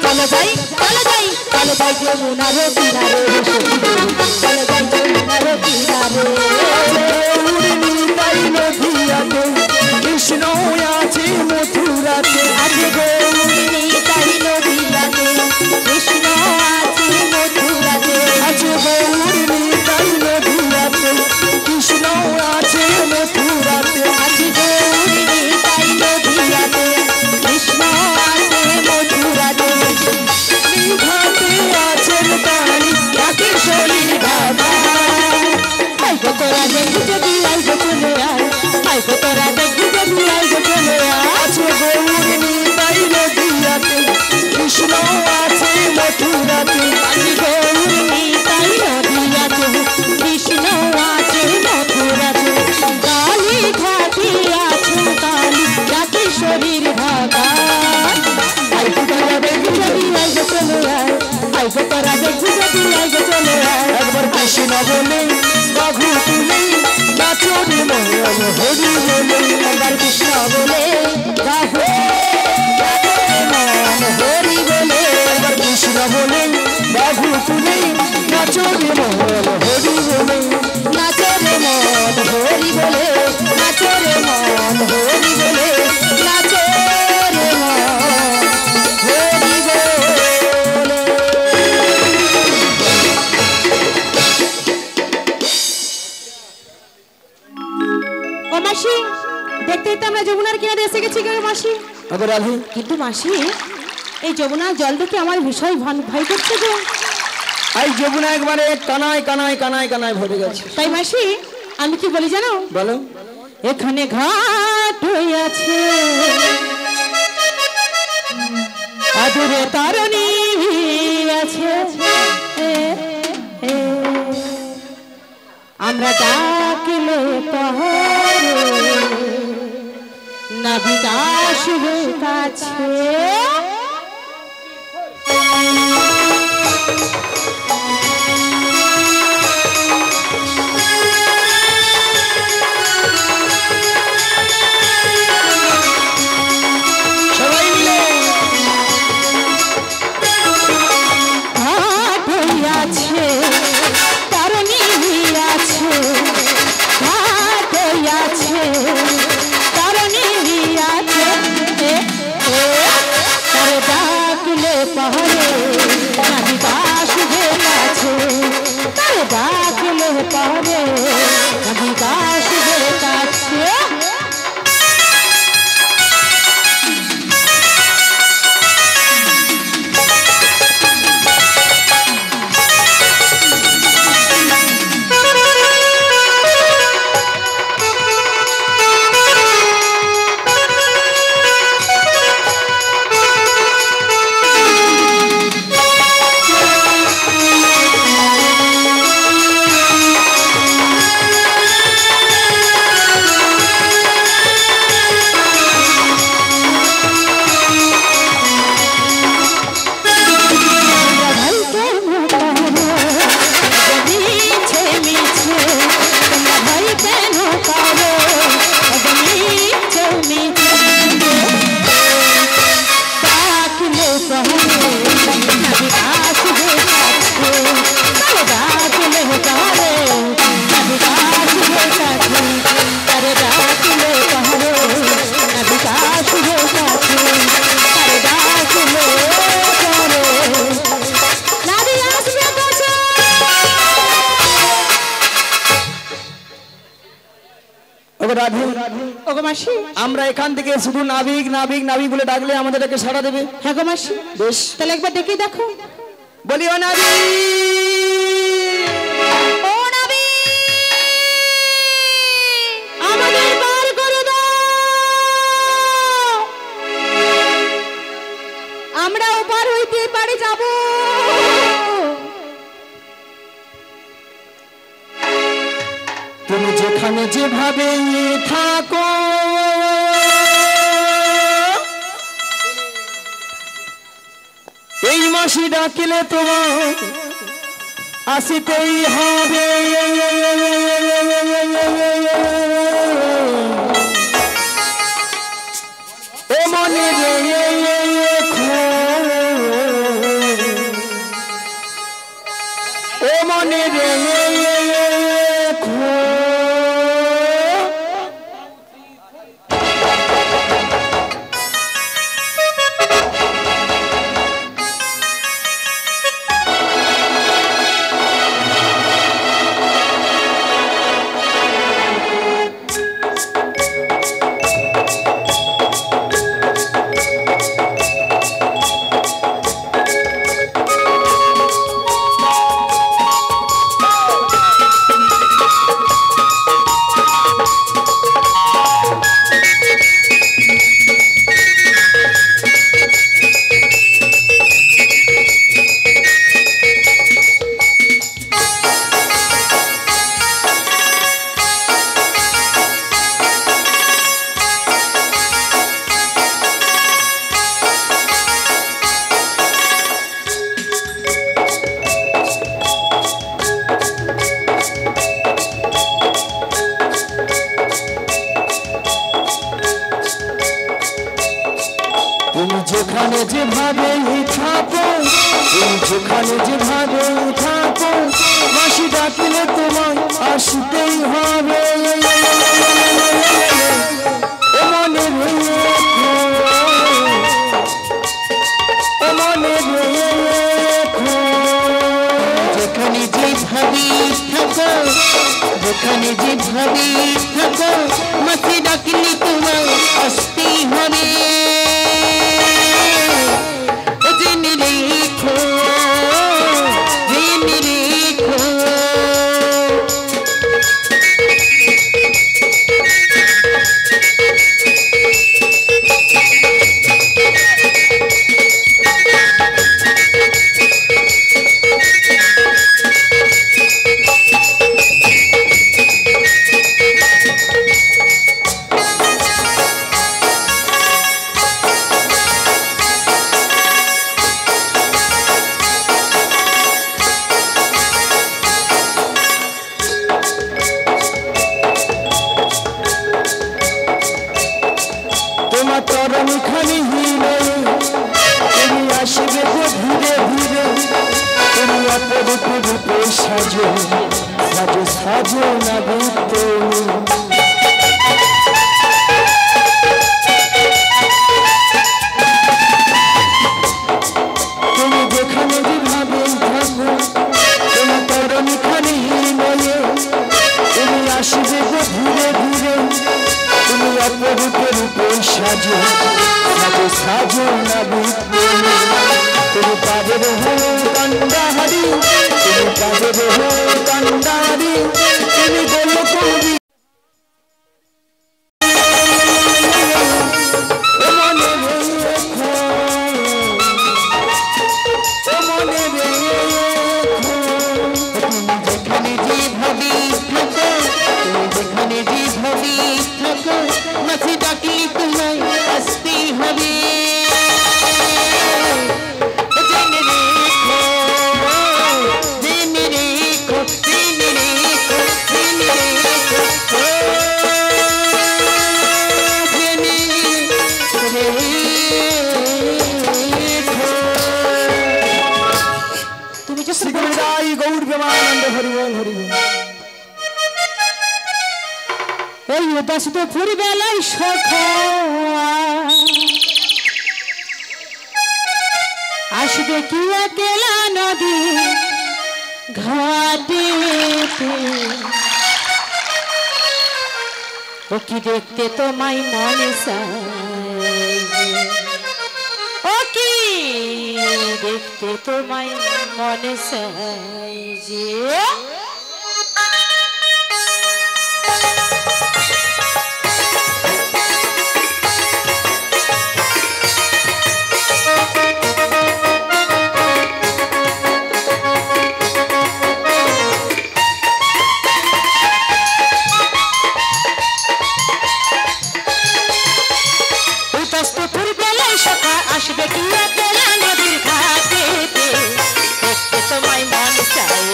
S3: চলে যাই চলে যাই চলে যাই যাই যমুনার কিনারে সখী গো চলো যাই যমুনার কিনারে
S2: নিতাই নদিয়াতে কৃষ্ণ আছে মথুরাতে
S3: আছে গৌর নিতাই নদিয়াতে কৃষ্ণ আছে মথুরাতে
S2: আছে গৌর নিতাই নদিয়াতে কৃষ্ণ আছে মথুরাতে
S3: আছে গৌর নিতাই নদিয়াতে কৃষ্ণ আছে মথুরাতে
S2: ঘাটে আছেন কালী তাকে শরীর বাবা
S3: আইগো তোরা দেখি যদি আইগো চলে আয় আইগো তোরা দেখি যদি আইগো চলে আয়
S2: আছে গৌর নিতাই নদিয়াতে কৃষ্ণ আছে মথুরাতে
S3: আছে গৌর নিতাই নদিয়াতে কৃষ্ণ আছে মথুরাতে কালী ঘাটে আছো কালী রাতে শরীর ভাগা আইগো তোরা দেখি যদি আইগো চলে আয় আইগো তোরা দেখি যদি আইগো চলে আয়
S2: একবার কৃষ্ণ বলে বাঘু তুলে নাচরে মন হরি বলে
S3: একবার কৃষ্ণ বলে গাহো মন হরি বলে
S2: একবার কৃষ্ণ বলে বাঘু তুলে নাচরে মন হরি বলে
S3: নাচরে মন হরি বলে নাচরে মন হরি বলে নাচরে মন হরি বলে
S1: ও মাসি, দেখতে দেখতে আমরা যমুনার কিনারে এসে গেছি গো মাসি।
S2: আবার রাধে
S1: কিন্তু মাসি, এই যমুনার জল দেখে আমার ভীষণ ভয় করছে গো।
S2: আই যমুনা একবারে কানায় কানায় কানায় কানায় ভরে গেছে।
S1: তাই মাসি, আমি কি বলি জানো?
S2: বলো।
S1: এখানে ঘাট হইয়াছে আদুরে তারণী আছে, আমরা ডাকলে পহরে নাবিকা আসবে কাছে।
S2: সবাই মিলে
S1: ঘাট হইয়াছে তারণী আছে, ঘাট হইয়াছে তারণী আছে, তারে ডাকলে পহরে নাবিকা আসবে কাছে, তারে ডাকলে পহরে নাবিকা আসবে কাছে। ওগো মাসি,
S2: আমরা এখান থেকে শুধু নাবিক নাবিক নাবিক বলে ডাকলে আমাদেরকে সাড়া দেবে।
S1: হ্যাঁ গো মাসি,
S2: বেশ,
S1: তাহলে একবার ডেকে দেখো।
S2: বলি ও নাবিক,
S3: ও নবী
S1: আমাদের বার করে দাও, আমরা ওপার হইতে পারে যাব।
S2: তুমি যেখানে যেভাবে থাকো এই মাসি ডাকিলে তোমার আসিতেই হবে। ও মনে ও মনে রেখো যেখানে যেভাবে থাকো যেখানে যেভাবে থাকো বাঁশি ডাকলে তোমায় আসতেই হবে ও মনে রেখো ও মনে রেখো যেখানে যেভাবে থাকো যেখানে যেভাবে থাকো বাঁশি ডাকলে তোমায় আসতেই হবে সাজো সাজো সাজো না বুঝতে তুমি যেখানে যেভাবে থাকো তোমার তরণীখানি নয়ে তুমি আসবে গো ধীরে ধীরে তুমি অপরূপে রূপে সাজো সাজো সাজো না বুঝতে তুমি পাবে হো কান্ডাহারি তুমি পাবে হো কান্ডাহারি তুমি বলো কবি ও মনে রেখো ও মনে রেখো তুমি যেখানে যেভাবে থাকো তুমি যেখানে যেভাবে থাকো মাঝে ডাকলে তোমায় আসতেই হবে
S3: উদাসিত ফুরবেলায় সখা আসবে কি একলা নদী ঘাটে ও কি দেখতে তোমায় মনে চায় ও কি দেখতে তোমায় মনে চায় যে আসবে কি একলা নদীর ঘাটে দেখতে তোমায় মন চাই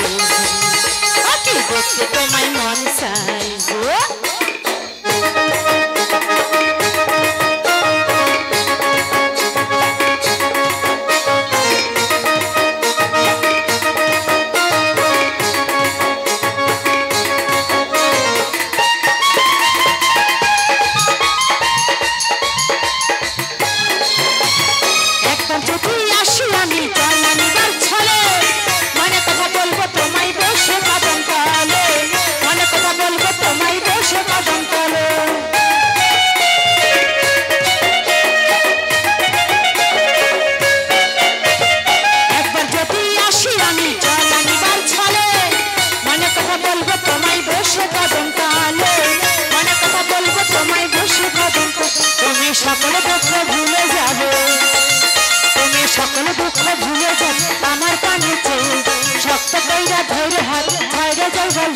S3: দেখতে তোমায় মন চাই ধরে হাত ছাইড়ে যাই বল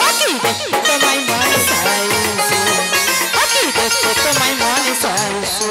S3: আকি দেখতে তোমায় মনে চাইছে আকি দেখতে তোমায় মনে চাইছে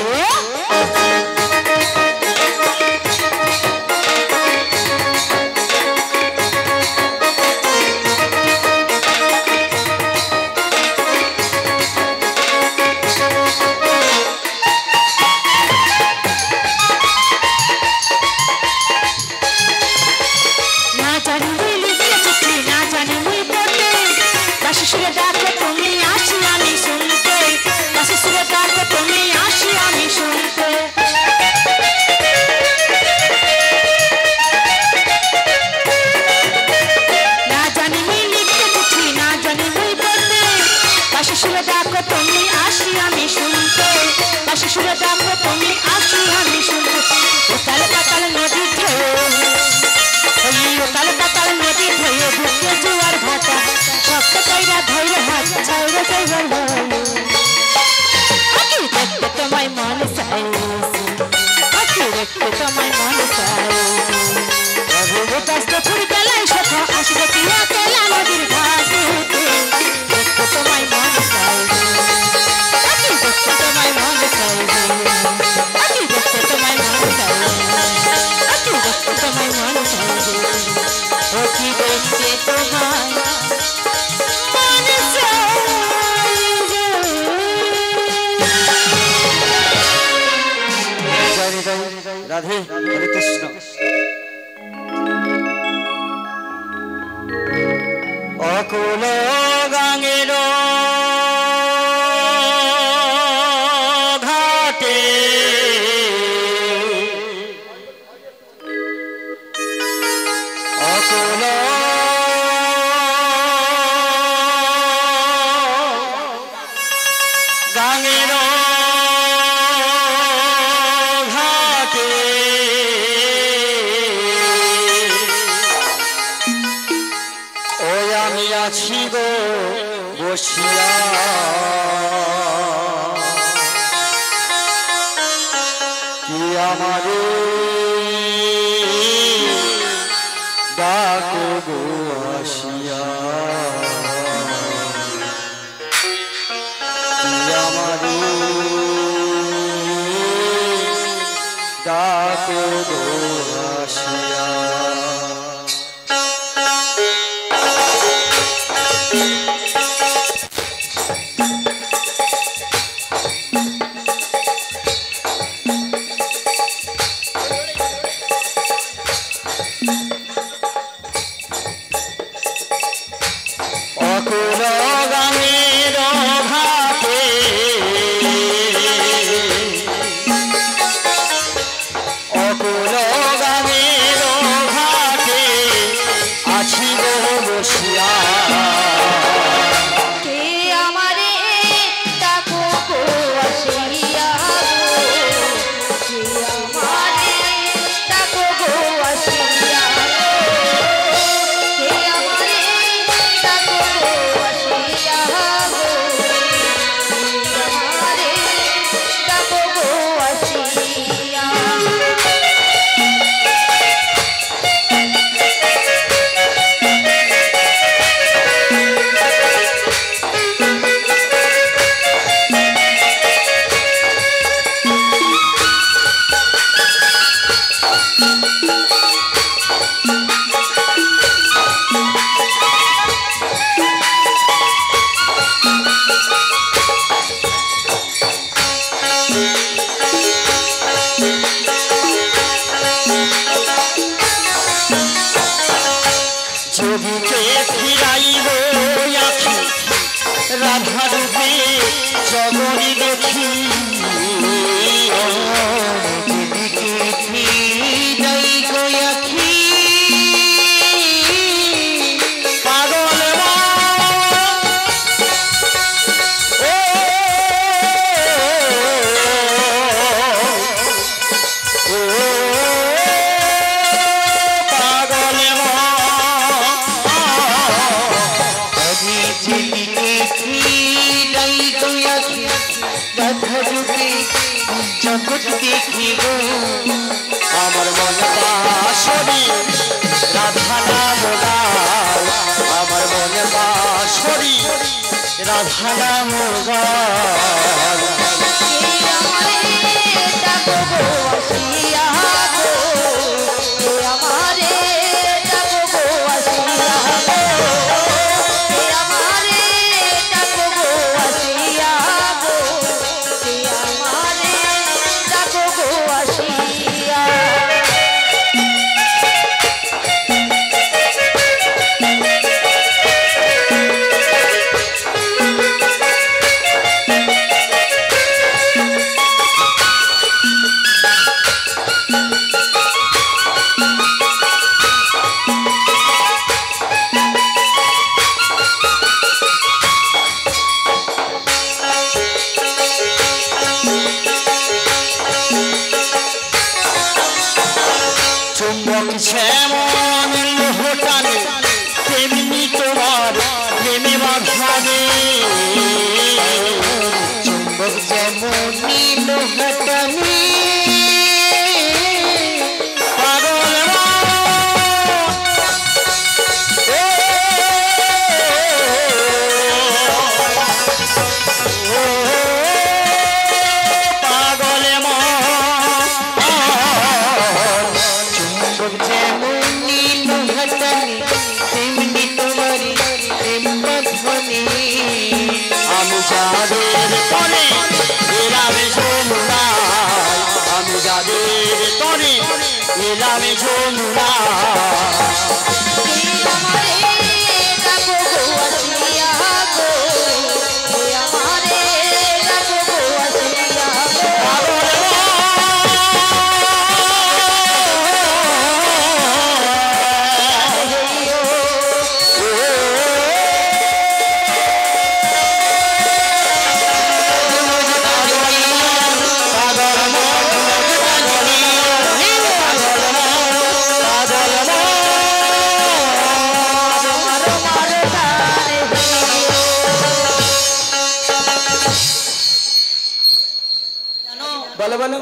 S2: রাধে হরে কৃষ্ণ অকুল গাঙ্গের ঘাটে অকুল গাঙ্গের আছি গো বসিয়া কি আমারে ডাকো গো আসিয়া কি আমারে ডাকো গো আসিয়া অকুল গাঙ্গের ঘাটে অকুল গাঙ্গের ঘাটে আছি গো বসিয়া
S3: কে আমারে ডাকো গো আসিয়া কে আমারে ডাকো গো আসিয়া কে আমারে ডাকো গো আসিয়া কে আমারে ডাকো গো আসিয়া
S2: যদিকে ফিরাইব আখি রাধা রূপে জগনি দেখি যদিকে ফিরাইব আখি পাগল জগৎ দেখিব আমার মন বাসরি
S4: রাধা নাম গাও আমার মনে বাঁশরি রাধা নাম গাও যেমন লোহটানে তেমনি তোমার প্রেমে বাঁধাবে চুম্বক যেমন লোহটানে পাগল যাদের তরে এলামে যমুনায় আমি যাদের তরে এলামে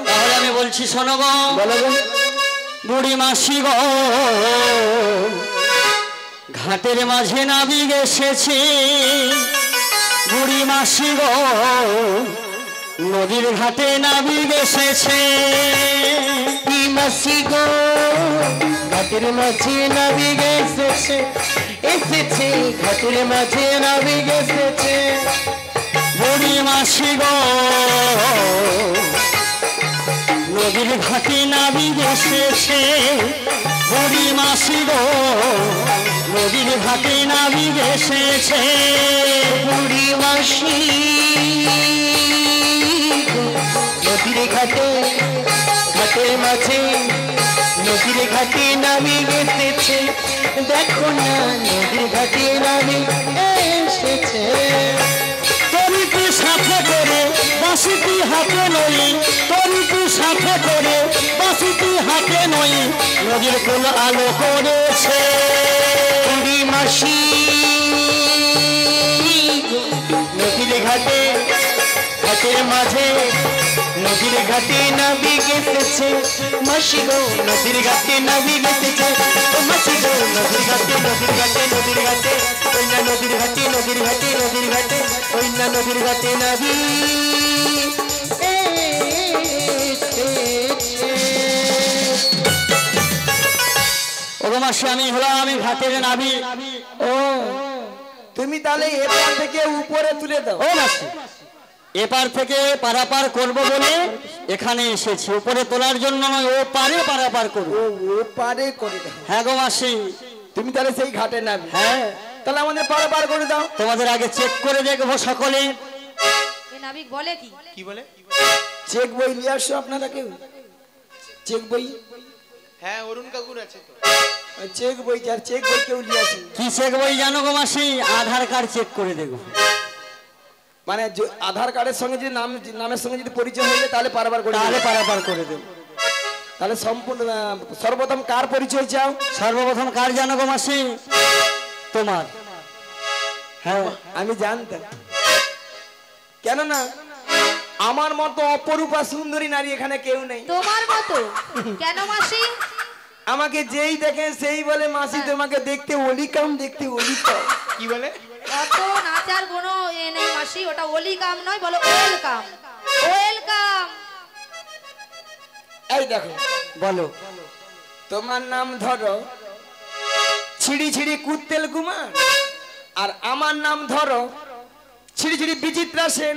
S4: তাহলে আমি বলছি শোনো গো বুড়ি মাসি গো ঘাটের মাঝে নাবিক এসেছে বুড়ি মাসি গো নদীর ঘাটে নাবিক এসেছে মাসি গো ঘাটের মাঝে নাবিক এসেছে এসেছে ঘাটের মাঝে নাবিক এসেছে বুড়ি মাসি গো নদীর ঘাটে নাবিক এসেছে বুড়ি মাসি গো নদীর ঘাটে নাবিক এসেছে বুড়ি মাসি নদীর ঘাটে ঘাটের মাঝে নদীর ঘাটে নাবিক এসেছে দেখো না নদীর ঘাটে নাবিক এসেছে তরিটি সাথে করে বাঁশিটি হাতে নই তরিটি সাথে করে বাঁশিটি হাতে নই নদীর কোল আলো করেছে বুড়ি মাসি নদীর ঘাটে ঘাটের মাঝে নদীর ঘাটে নাবিক এসেছে মাসি গো নদীর ঘাটে নাবিক এসেছে মাসি গো নদীর ঘাটে নদীর ঘাটে নদীর ঘাটে ওই না নদীর ঘাটে নদীর ঘাটে নদীর ঘাটে ওই না নদীর ঘাটে নাবিক ওগো মাসি আমি হলাম আমি ঘাটের নাবিক
S2: ও তুমি তাহলে এপার থেকে উপরে তুলে দাও
S4: ও মাসি এপার থেকে পারাপার করব বলে এখানে এসেছি উপরে তোলার জন্য নয় ও পারে পারাপার করব
S2: ও পারে করে দাও
S4: হ্যাঁ গো মাসি
S2: তুমি তাহলে সেই ঘাটে নামবে
S4: হ্যাঁ
S2: তাহলে আমাদের পারাপার করে দাও
S4: তোমাদের আগে চেক করে দেখবো সকলে
S3: এ নাবিক বলে কি
S5: কি বলে
S2: চেক বই নিয়ে আসো আপনারা কেউ চেক বই
S5: হ্যাঁ অরুণ কাকুর আছে তো
S2: চেক বই আর চেক বই কেউ নিয়ে আসে
S4: কি চেক বই জানো গো মাসি আধার কার্ড চেক করে দেখো
S2: মানে আধার কার্ডের সঙ্গে যদি নামের সঙ্গে যদি পরিচয় হয়ে যায় তাহলে পারাপার করে
S4: তাহলে পারাপার করে দেব
S2: তাহলে সম্পূর্ণ সর্বপ্রথম কার পরিচয় চাও
S4: সর্বপ্রথম কার জানো গো মাসি তোমার
S2: হ্যাঁ আমি জানতাম কেন না আমার মতো অপরূপা সুন্দরী নারী এখানে কেউ নেই
S3: তোমার মতো কেন মাসি
S2: আমাকে যেই দেখে সেই বলে মাসি তোমাকে দেখতে অলিকাম দেখতে অলিকাম।
S4: কি বলে?
S7: অত নাচার কোনো এ নেই মাসি, ওটা ওলি কাম নয়, বলো ওয়েলকাম। ওয়েলকাম।
S2: এই দেখো বলো তোমার নাম ধরো ছিড়ি ছিড়ি কুত্তেল কুমার, আর আমার নাম ধরো ছিড়ি ছিড়ি বিচিত্রা সেন।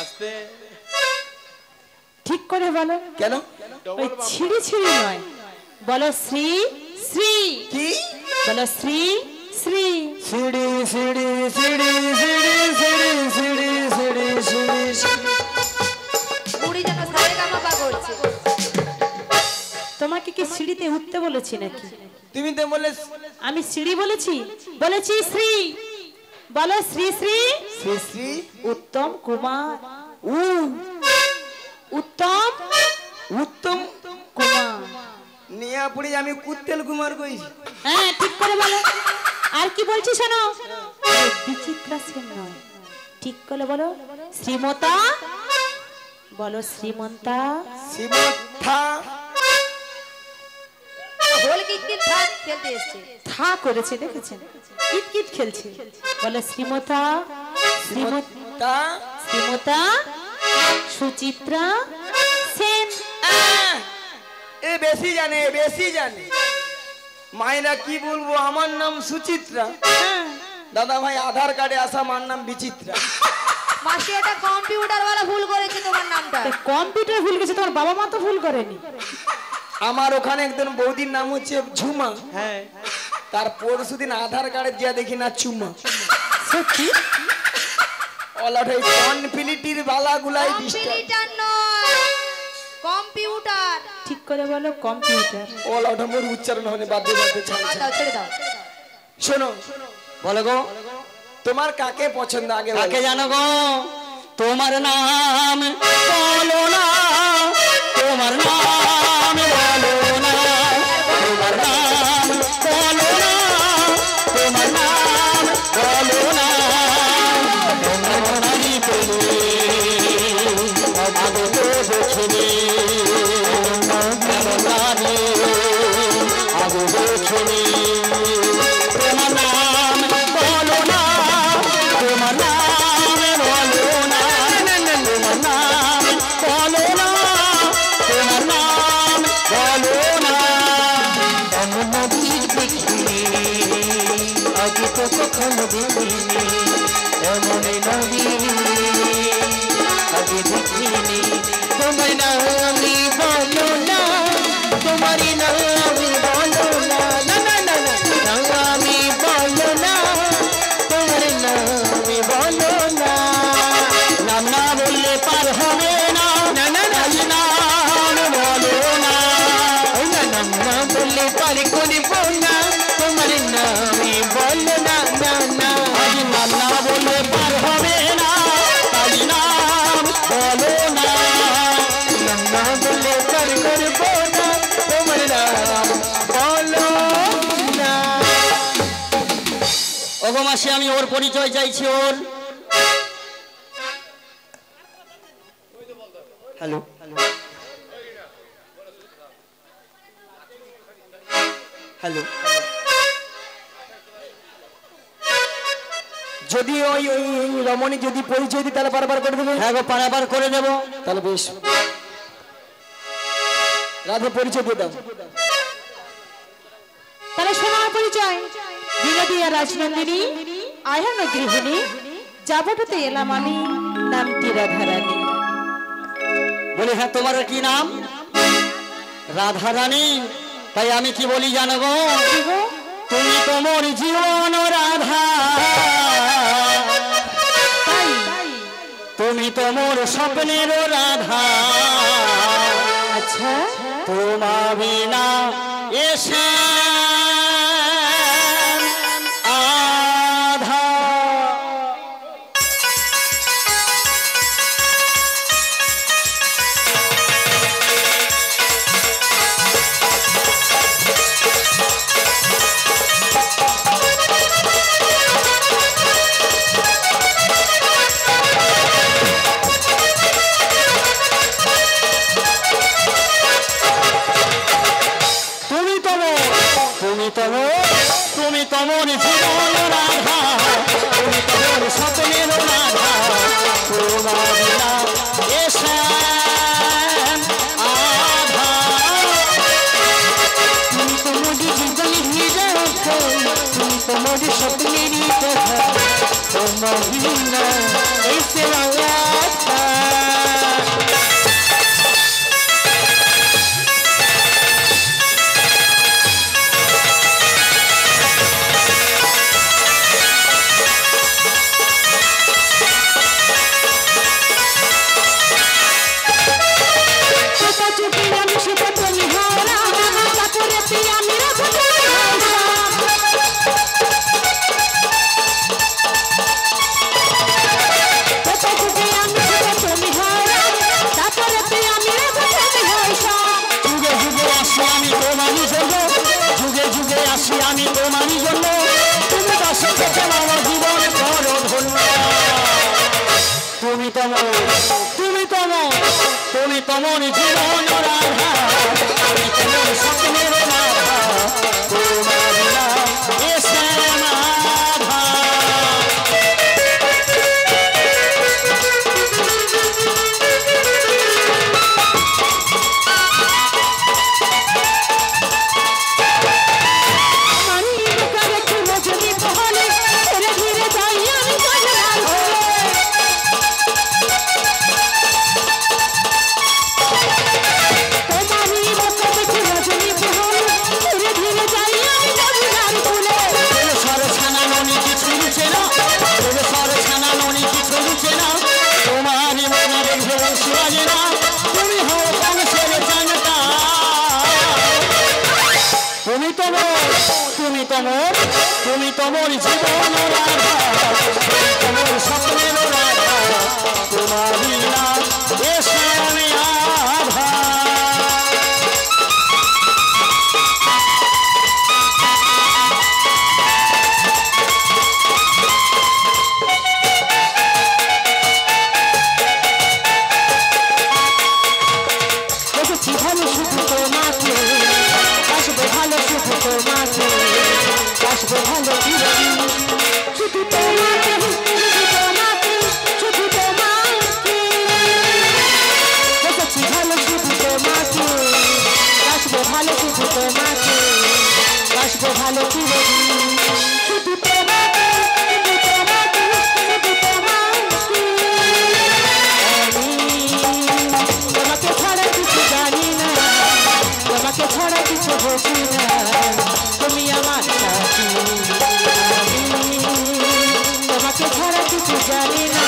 S4: আস্তে
S1: ঠিক করে বলো।
S2: কেন?
S1: ওই ছিড়ি ছিড়ি নয়, বলো শ্রী শ্রী।
S2: কি
S1: বলো শ্রী শ্রী।
S2: সিড়ি সিড়ি সিড়ি সিড়ি সিড়ি সিড়ি সিড়ি সিড়ি সিড়ি।
S7: বুড়ি যেন সারে কামাপা করছে।
S1: তোমাকে কি সিঁড়িতে উঠতে বলেছি নাকি?
S2: তুমি তো বলে
S1: আমি সিঁড়ি বলেছি? বলেছি শ্রী। বলো শ্রী শ্রী।
S2: শ্রী শ্রী
S1: উত্তম কুমার।
S2: উ
S1: উত্তম
S2: উত্তম
S1: কুমার।
S2: নিয়া পড়ে আমি কুত্তেল কুমার কইছি।
S1: হ্যাঁ ঠিক করে বলো। আর কি বলছি শোনো, ওই বিচিত্রা সেন নয়, ঠিক করে বলো শ্রীমতা। বলো শ্রীমন্তা।
S2: শ্রীমথা
S7: হোল কিট থাক খেলতে এসছে।
S1: থা করেছে দেখেছেন, কিট কিট খেলছে। বলো শ্রীমতা।
S2: শ্রীমথা
S1: শ্রীমতা সুচিত্রা সেন।
S2: এ বেশি জানে বেশি জানে। মায়েরা কি বলবো, আমার নাম সুচিত্রা, দাদা ভাই আধার কার্ডে আসা আমার নাম বিচিত্রা।
S7: মাসি এটা কম্পিউটার ওয়ালা ভুল করেছে তোমার নামটা।
S1: কম্পিউটার ভুল গেছে, তোমার বাবা মা তো ভুল করেনি।
S2: আমার ওখানে একজন বৌদির নাম হচ্ছে ঝুমা,
S4: হ্যাঁ
S2: তার পরশুদিন আধার কার্ডে দিয়া দেখি না চুমা।
S1: সত্যি?
S2: অলট এই কনফিলিটির বালাগুলাই ডিস্টার্ব।
S7: কম্পিউটার নয়, কম্পিউটার।
S1: ঠিক করে বলো কম্পিউটার।
S2: অলট মোর উচ্চারণ হলে বাদে বাদে ছাড়ছে।
S7: দাও ছেড়ে দাও।
S2: শোনো বলো গো, তোমার কাকে পছন্দ আগে বলো।
S3: কাকে জানো গো? তোমার নাম বলো না, তোমার নাম বলো না, তোমার নাম বলো না, তোমার নাম বলো না। তোমরা নারী পেলে আগে তো দেখিনি, এমন নারী আগে দেখিনি। তোমার নাম বলো না, তোমার নাম বলো না, তোমার নাম বলো না, তোমার নাম বলো না। এমন নদী দেখিনি আগে তো কখনো দেখিনি, এমন নদী আগে দেখিনি। তোমার নাম আমি বলো না, তোমার নাম আমি বলো না, না না না না, নাম আমি বলো না, তোমার নাম আমি বলো না। নাম না বললে পার হবে না, না না না, নাম বলো না, নাম না বললে পার করিব না, তোমার নামই বলো না, না না। নাম না বললে পার হবে না, তাই নাম বলো না, নাম না বললে পার করিব না, তোমার নাম বলো না। ওগো মাসি, আমি ওর পরিচয় চাইছি। ওর হ্যালো হ্যালো,
S2: যদি ওই ওই রমণী যদি পরিচয় দিই তাহলে বারবার করে দেবে।
S3: হ্যাঁ গো, পারাবার করে দেবো।
S2: তাহলে বেশ, রাধে পরিচয় দিয়ে দাও।
S1: তাহলে শোনার পরিচয়, বিনোদিয়া রাজনন্দিনী, আয়ান গৃহিণী, যাবটতে এলাম আমি, নামটি রাধারানী।
S3: বলি হ্যাঁ, তোমার কি নাম? রাধারানী। তাই আমি কি বলি জানো গো? তুমি তো মোর জীবন রাধা, তুমি তো মোর স্বপ্নের রাধা।
S1: আচ্ছা,
S3: তোমার বিনা এসে আধা। তুমি তমন জীবন রাধা, তুমি তমন স্বপ্নের রাধা, তোমার বিনা এ শ্যাম আধা। তুমি তোমার জীবনের হৃদয়, তুমি তোমার স্বপ্নের কথা, তোমার বিনা এ শ্যাম আধা। তুমি তমন জীবন রাধা, তুমি তমন স্বপ্নের রাধা, তোমার বিনা এ শ্যাম আধা। তুমি তোমার জীবন রাধা, তোমার স্বপ্নের রাধা, তোমার বিনা এ শ্যাম আধা। দেখেছি ভালো শুধু তোমাকে, আসবে ভালো শুধু তোমাকে, আসবে ভালো শুধু তোমাকে, শুধু তোমাকে, শুধু তোমাকে। দেখেছি ভালো শুধু তোমাকে, আসবে ভালো শুধু তোমাকে, আসবে ভালো শুধু তোমাকে, শুধু তোমাকে, শুধু তোমাকে। তোমাকে ছাড়া কিছু জানি না, তোমাকে ছাড়া কিছু বুঝি না, তুমি আমার সাথী। তোমাকে ছাড়া কিছু জানি না,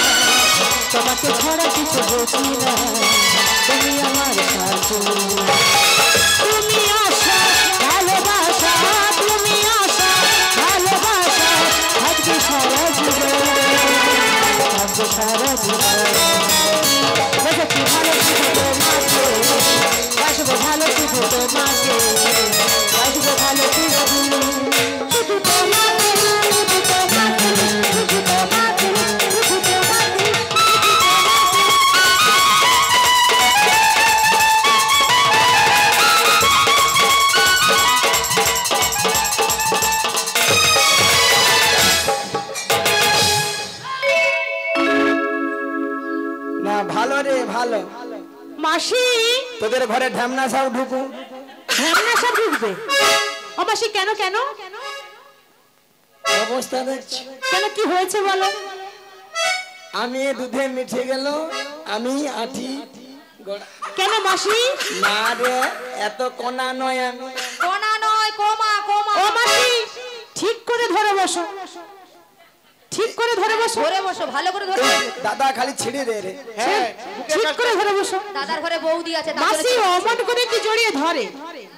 S3: তোমাকে ছাড়া কিছু বুঝি না, তুমি আমার সাথী। তুমি আশা ভালোবাসা, তুমি আশা ভালোবাসা, থাকবে সারা জীবন, থাকবে সারা জীবন। দেখেছি ভালো শুধু তোমাকে, আসবো ভালো শুধু তোমাকে, আসবো ভালো শুধু তোমাকে, শুধু তোমাকে, শুধু তোমাকে, শুধু তোমাকে, শুধু তোমাকে।
S2: না ভালো রে ভালো।
S1: মাসি,
S2: তোদের ঘরে ঢ্যামনা সব ঢুকু।
S1: ঢ্যামনা সব ঢুকবে? ও মাসি, কেন কেন
S2: অবস্থা দেখছি।
S1: কেন, কি হয়েছে বলো?
S2: আমি দুধে মিঠে গেল, আমি আঠি।
S1: কেন মাসি?
S2: না রে, এত কোনা নয় আমি।
S7: কোনা নয়, কোমা কোমা।
S1: ও মাসি, ঠিক করে ধরে বসো, ঠিক করে ধরে বসো,
S7: ধরে বসো, ভালো করে ধরে বসো।
S2: দাদা খালি ছিড়ে দে রে।
S1: ঠিক করে ধরে বসো।
S7: দাদার ঘরে বৌদি আছে, তার
S1: মাসি
S7: জন্য-
S1: অমন করে কি জড়িয়ে ধরে?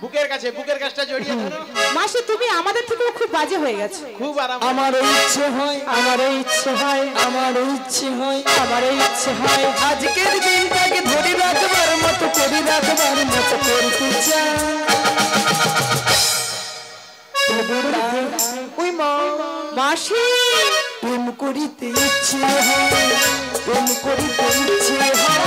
S4: বুকের কাছে, বুকের কাছটা জড়িয়ে ধরো।
S1: মাসি, তুমি আমাদের থেকেও খুব বাজে হয়ে গেছে।
S4: খুব আরাম।
S2: আমারও ইচ্ছে হয়,
S1: আমারও ইচ্ছে হয়,
S2: আমারও ইচ্ছে হয়,
S1: আমারও ইচ্ছে হয়,
S2: আজকের দিনটাকে ধরে রাখবার মতো, করে রাখবার মতো করতে চাই। ওই মা,
S1: মাসি
S2: প্রেম করিতে ইচ্ছে হয়, প্রেম করিতে ইচ্ছে হয়,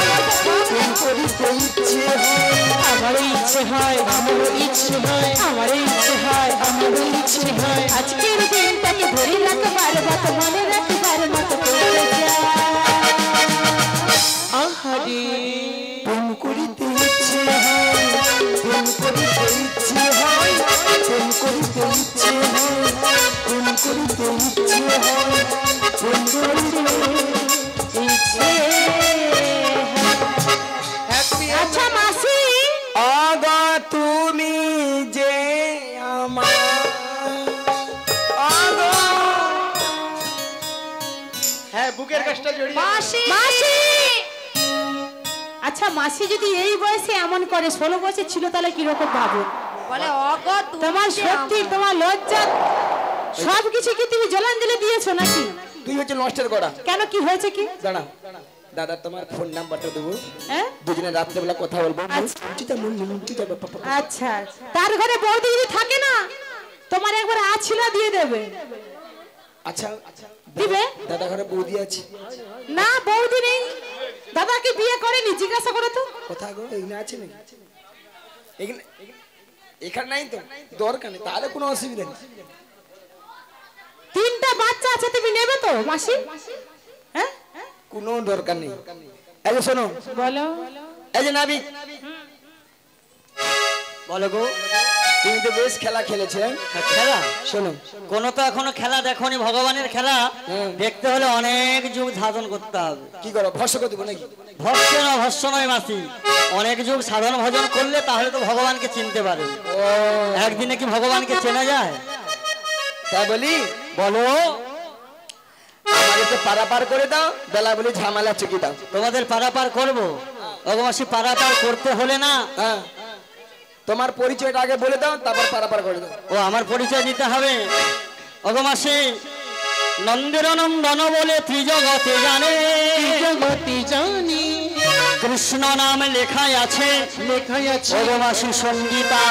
S2: প্রেম করিতে ইচ্ছে হয়,
S3: আমারও ইচ্ছে হয়, আমারও ইচ্ছে হয়, আমারও ইচ্ছে হয়, আমারও ইচ্ছে হয়। আজকের দিনটাকে ধরে রাখবার মতো, মনে রাখবার মতো করে যায়। আহারে
S2: প্রেম করিতে ইচ্ছে হয়, প্রেম করিতে ইচ্ছে হয়, প্রেম করিতে ইচ্ছে হয়, প্রেম করিতে ইচ্ছে হয়, প্রেম করিতে
S3: ইচ্ছে আচ্ছা মাসি
S2: আগা তুমি যে আমার আগা।
S4: হ্যাঁ বুকের কাছটা জড়িয়ে
S7: মাসি
S3: মাসি আচ্ছা মাসি যদি এই বয়সে এমন করে 16 বছর ছিল তাহলে কিরকম ভাবো?
S7: বলে অগো তুমি
S3: তোমার
S7: যে
S3: সত্যি তোমার লজ্জা সবকিছু কি তুমি জলাঞ্জলি দিয়েছো নাকি?
S2: তুই হচ্ছে নষ্টের করা।
S3: কেন কি হয়েছে কি?
S2: দাঁড়া দাদা তোমার ফোন নাম্বারটা দেবো,
S3: হ্যাঁ
S2: দুজনে রাত্রেবেলা কথা বলবো।
S3: আচ্ছা তার ঘরে বৌদি যদি থাকে না তোমার একবার আছিলা দিয়ে দেবে।
S2: আচ্ছা
S3: দিবে?
S2: দাদা ঘরে বৌদি আছে?
S3: না বৌদি নেই, দাদাকে বিয়ে করেনি, জিজ্ঞাসা করো তো।
S2: কোথায় গো? এখানে আছে নাকি? এখানে এখানে নাই তো, দরকার নেই, তাহলে কোনো অসুবিধা নেই।
S3: 3টা বাচ্চা আছে, তুমি নেবে তো মাসি? হ্যাঁ
S2: কোনো দরকার নেই। এই যে শোনো,
S3: বলো।
S2: এই যে নাবিক, বলো গো, তুমি তো বেশ খেলা খেলেছে।
S8: খেলা
S2: শোনো,
S8: কোনো তো এখনো খেলা দেখোনি, ভগবানের খেলা দেখতে হলে অনেক যুগ সাধন করতে হবে।
S2: কি করো, ভস্য করে দেবো নাকি?
S8: ভস্য নয় মাসি, অনেক যুগ সাধন ভজন করলে তাহলে তো ভগবানকে চিনতে পারবে।
S2: ও
S8: একদিনে কি ভগবানকে চেনা যায়?
S2: তাই বলি,
S8: বলো।
S2: আমাদের তো পারাপার করে দাও, বেলা বলি ঝামেলা চুকি দাও।
S8: তোমাদের পারাপার করবো? অগমাসি পারাপার করতে হলে না,
S2: হ্যাঁ, তোমার পরিচয়টা আগে বলে দাও, তারপর পারাপার করে দাও।
S8: ও আমার পরিচয় দিতে হবে। অগমাসি নন্দের নন্দন বলে ত্রিজগতে জানে,
S3: জগতি জানি
S8: কৃষ্ণ নাম লেখাই আছে,
S3: লেখাই আছে
S8: অগমাসি সঙ্গীতা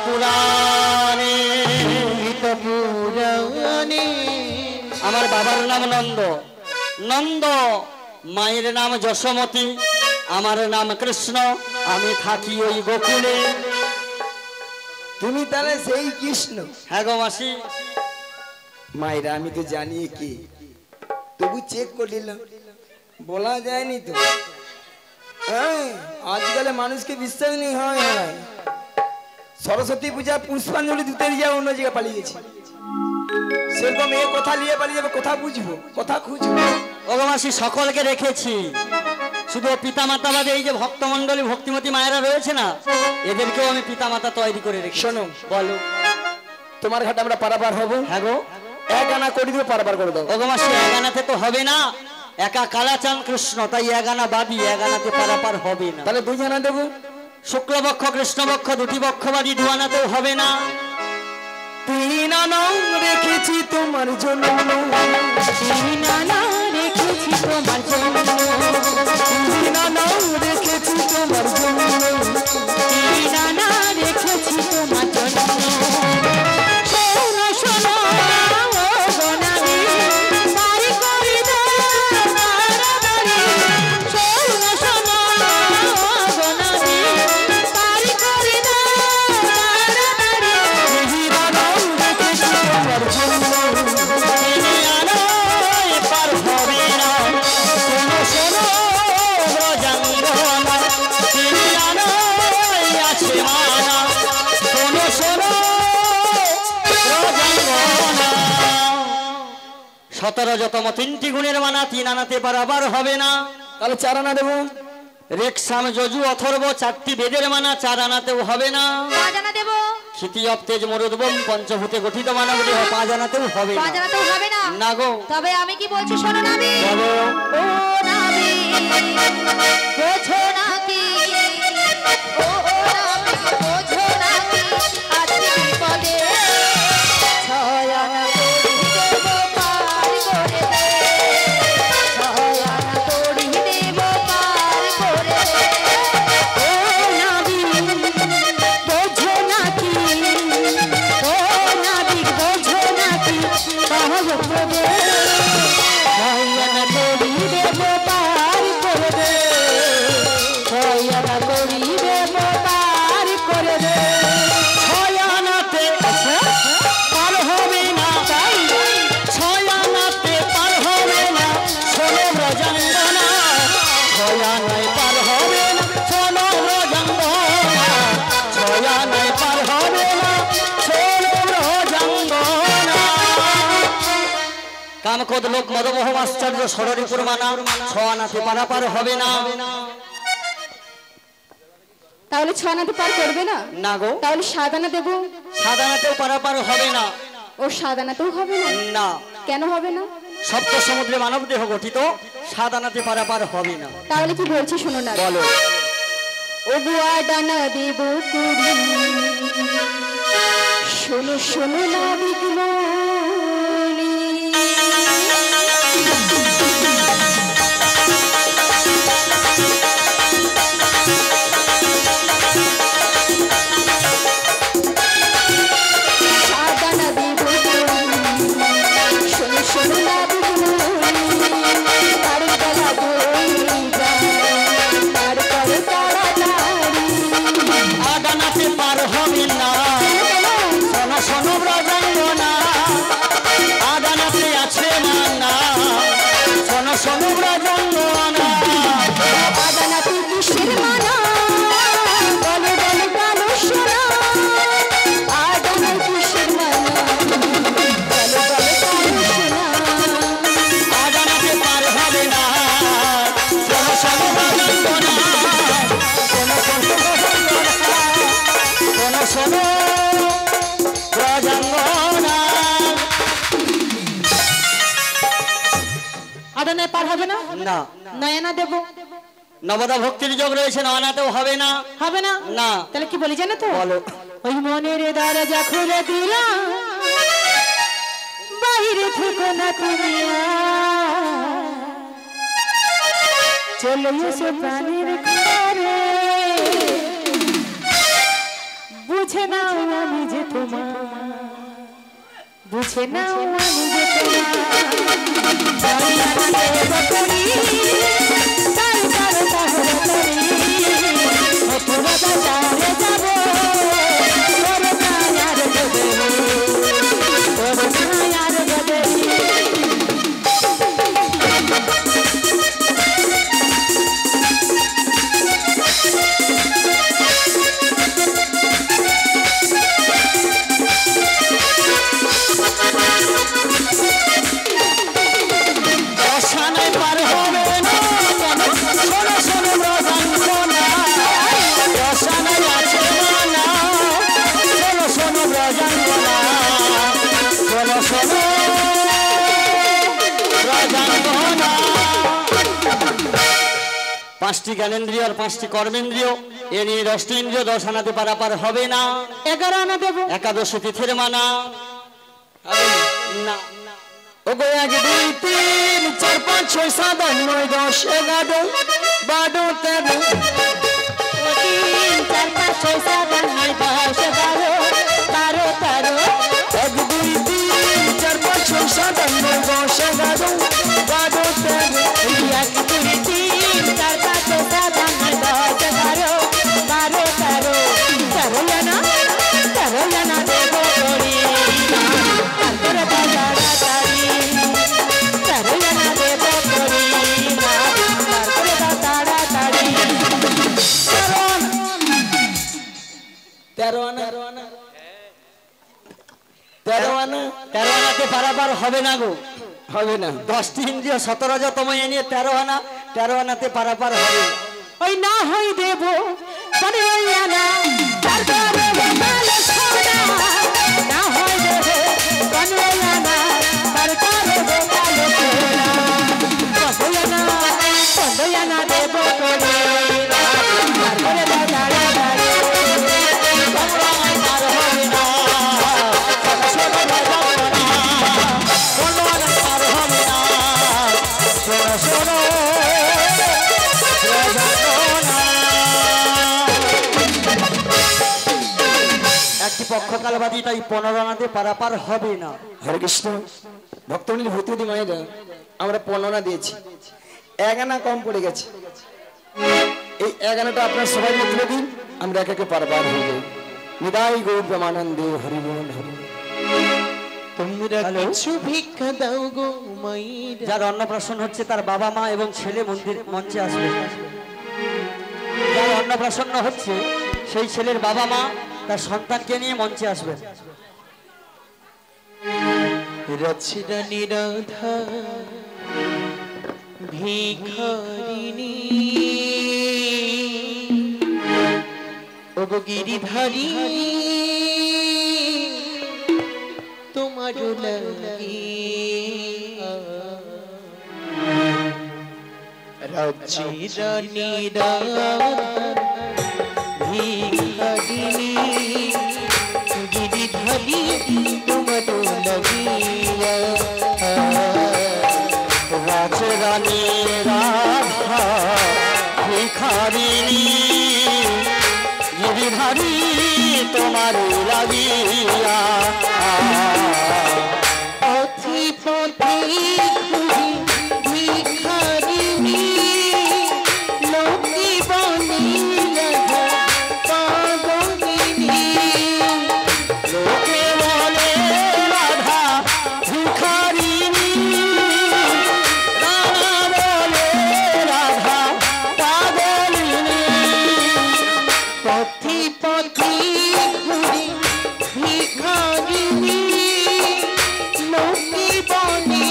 S8: পুরাণে।
S3: পুরাণে।
S8: আমার বাবার নাম নন্দ, নন্দ মায়ের নাম যশোমতী, আমার নাম কৃষ্ণ, আমি থাকি ওই গোকুলে।
S2: তুমি তাহলে সেই কৃষ্ণ?
S8: হ্যাঁ গো মাসি।
S2: মায়েরা আমি তো জানি কি, তবু চেক করে নিলাম, বলা যায়নি তো। হ্যাঁ, আজকালে মানুষকে বিশ্বাস নেই। হয় হয়, সরস্বতী পূজা পুষ্পাঞ্জলি দিতে গিয়ে অন্য জায়গায় পালিয়ে গেছি। সেরকম এ কথা নিয়ে পালিয়ে যাবে, কথা বুঝবো, কথা খুঁজবো।
S8: অগমাসি সকলকে রেখেছি, শুধু পিতামাতা বাদে এই যে ভক্তমন্ডলী ভক্তিমতী মায়েরা রয়েছে না, এদেরকেও আমি পিতামাতা তৈরি করে রেখেছি।
S2: শোনো,
S8: বলো।
S2: তোমার ঘাটে আমরা পারাপার হবো।
S8: হ্যাঁ গো।
S2: এক আনা করে দিবে, পারাপার করে দাও।
S8: অগমাসি এক আনাতে তো হবে না, একা কালাচান কৃষ্ণ, তাই এক আনা বাদী, এক আনাতে পারাপার হবে না।
S2: তাহলে 2 আনা দেবো।
S8: শুক্লপক্ষ কৃষ্ণপক্ষ দুটি পক্ষ বাদী 2 আনাতেও হবে না।
S2: 3 আনা রেখেছি তোমার জন্য,
S3: 3 আনা রেখেছি তোমার জন্য,
S2: 3 আনা রেখেছি তোমার জন্য,
S3: 3 আনা রেখেছি তোমার জন্য। শোনো শোনো ও গোনারি, বাড়ি করে দাও তাড়াতাড়ি। শোনো শোনো ও গোনারি, বাড়ি করে দাও তাড়াতাড়ি।
S2: 3 আনা রেখেছি তোমার জন্য,
S8: তিনি আলোয় পার হবে না, শোনো শোনো ব্রজাঙ্গনা, তিনি আলোয় আছে মানা, শোনো শোনো ব্রজাঙ্গনা। 17 যতম 3টি গুণের মানা, 3 আনাতে পারাবার হবে না।
S2: তাহলে 4 আনা দেবো।
S8: রেকসাম যজু অথর্ব 4টি বেদের মানা, 4 আনাতেও হবে না।
S7: জানা দেবো,
S8: ক্ষিতি অপ্তেজ মরুদ্বম পঞ্চভূতে গঠিত মানবটি 5 আনাতেও হবে না।
S7: জানাতেও হবে না।
S8: না গো।
S7: তবে আমি কি বলছি শোনো নাবি,
S8: বলো।
S7: ও নাবি বোঝো নাকি, ও নাবি বোঝো নাকি, আজকে বিপদে 6 আনা তোড়ি দেব পার করে দে, 6 আনা তোড়ি দেব পার করে দে।
S3: ও নাবিক বোঝো নাকি, ও নাবিক বোঝো নাকি, সহজ প্রদেশ
S8: কামকোদ লোক মদমোহ আশ্চর্য ষড়রিপুর মানা ছোয়ানাতে পারাপার হবে না।
S3: তাহলে ছনাতে পার করবে না?
S8: না গো।
S3: তাহলে সাদানা দেব?
S8: সাদানাতেও পারাপার হবে না।
S3: ও সাদানাতেও হবে না?
S8: না।
S3: কেন হবে না?
S8: সপ্ত সমুদ্রে মানব দেহ গঠিত, সাদানাতে পারাপার হবে না।
S3: তাহলে কি বলছি শোনো না।
S8: বলো।
S3: ও গুয়া ডানা দেব কুড়ি, শোনো শোনো নাবিক মনি। সাদানা দেব কুড়ি, শোনো শোনো নাবিক মনি। তার গলা বই যায়, তারপরে তাড়াতাড়ি।
S8: আদানাতে পার হবে না। শোনো শোনো ব্রজাঙ্গনা, আদানাতে আছে মানা। শোনো শোনো ব্রজাঙ্গনা।
S3: আদানাতে কিসের মানা? বলো বলো বলো শোনা। আদানা কিসের মানা? বলো বলো বলো শোনা।
S8: আদানাতে পার হবে না। শোনো শোনো ব্রজাঙ্গনা। শোনো শোনো ব্রজাঙ্গনা। শোনো শোনো ব্রজাঙ্গনা।
S3: আদানা পার হবে না?
S8: না।
S3: নয়না দেব?
S8: নবদা ভক্তির যোগ রয়েছে, নয়নাতেও হবে না।
S3: হবে না?
S8: না।
S3: তাহলে কি বলি জানো তো?
S8: বলো।
S3: ওই মনের দরজা খুলে দিলাম, বাইরে থেকো না তুমি আর। চলে এসো প্রাণের ঘরে, বুঝে নাও আমি যে তোমার, বুঝে নাও আমি যে তোমার। দয়ানা দেব করি, তার তার তাহলে করি, মথুরা বাজারে যাব, তোর মায়ার গদরি, তোর মায়ার গদরি।
S8: দশানায় পার হবে না। শোনো শোনো ব্রজাঙ্গনা, দশানায় আছে মানা। শোনো শোনো ব্রজাঙ্গনা। শোনো শোনো ব্রজাঙ্গনা। পাঁচটি জ্ঞানেন্দ্রিয় আর পাঁচটি কর্মেন্দ্রিয়, এ নিয়ে 10টি ইন্দ্রিয় দশানাতে পারাপার হবে না।
S3: 11 আনা দেব?
S8: একাদশী তিথির মানা। না। ওগো 1 2 3 4 5 6 7 8 9 10 11 12 13
S3: 3 4 5 6 7 8 9 10 11 12 13।
S8: 1 2 3 4 5 6 7 8 9 10 11 12 13
S3: 1 2 3 4 5 6 7 8 9 10 11 12 13। 13 আনা, 13 আনা দেব করি, তারপরে তাড়াতাড়ি। 13 আনা দেব করি, তারপরে তাড়াতাড়ি।
S8: 13 আনা 13 আনাতে পারাপার হবে না গো। হবে না। 10টি ইন্দ্রিয় 17তম এ নিয়ে 13 আনা, 13 আনাতে পারাপার হবে।
S3: ওই না হয় দেব 15 আনা, তারপরে ভালো সোনা। না হয় দেব 15 আনা, তারপরে ভালো সোনা। 15 আনা দেব করি, তারপরে তাড়াতাড়ি।
S8: তোমরা পার হবে না। শোনো ব্রজাঙ্গনা, তোমরা পার হবে না। শোনো শোনো ব্রজাঙ্গনা। একটি পক্ষকালবাদী, তাই 15 আনাতে পারাপার হবে না।
S2: হরে কৃষ্ণ। ভক্তমন্ডলী ভূতদি মায়েরা, আমরা 15 দিয়েছি, 1 আনা কম পড়ে গেছে। এই 1 আনাটা আপনার সবাই মধ্যে দিন, আমরা একে পারবার হব। নিদাই গৌর প্রেমানন্দে হরি বল হরি।
S4: তোমরা কিছু ভিক্ষা দাও গো মাইরা।
S8: যার অন্নপ্রাশন হচ্ছে তার বাবা মা এবং ছেলে মঞ্চে আসবে। যার অন্নপ্রাশন হচ্ছে সেই ছেলের বাবা মা তার সন্তানকে নিয়ে মঞ্চে আসবে।
S2: রচরণী রাধা ভিখারিণী ওগো গিরিধারী তোমার লাগিয়া রচরণী রাধা ভিখারিণী গিরিধারী তোমার লাগিয়া
S8: রাজরানী রাধা ভিখারিণী গিরিধারী তোমার লাগিয়া
S2: পথি পথি ঘুরি ভিখারিণী লোকে বলে রাধা পাগলিনী
S8: লোকে বলে রাধা ভিখারিণী রাধা বলে রাধা পাগলিনী
S2: পথি পথি ঘুরি ভিখারিণী লোকে বলে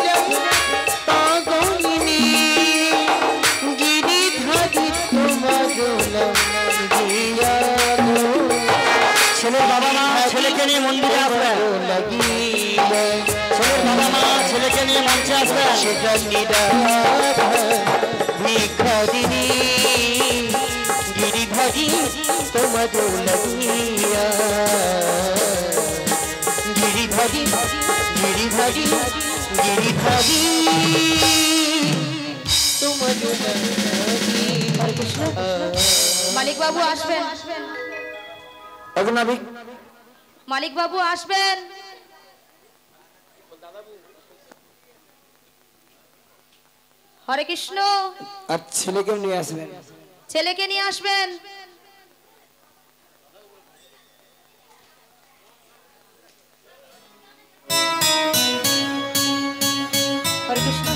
S2: রাধা পাগলিনী গিরিধারী তোমার লাগিয়া
S8: ছেলের বাবা মা ছেলেকে নিয়ে মন্দিরে আসবেন ছেলের বাবা মা ছেলেকে নিয়ে মঞ্চে আসবেন
S2: ভিখারিণী গিরিধারী তোমার লাগিয়া গিরিধারী গিরিধারী গিরিধারী তোমার
S7: মালিক বাবু আসবেন, মালিক বাবু আসবেন। হরে কৃষ্ণ।
S2: আর ছেলেকেও নিয়ে আসবেন,
S7: ছেলেকে নিয়ে আসবেন। হরে কৃষ্ণ।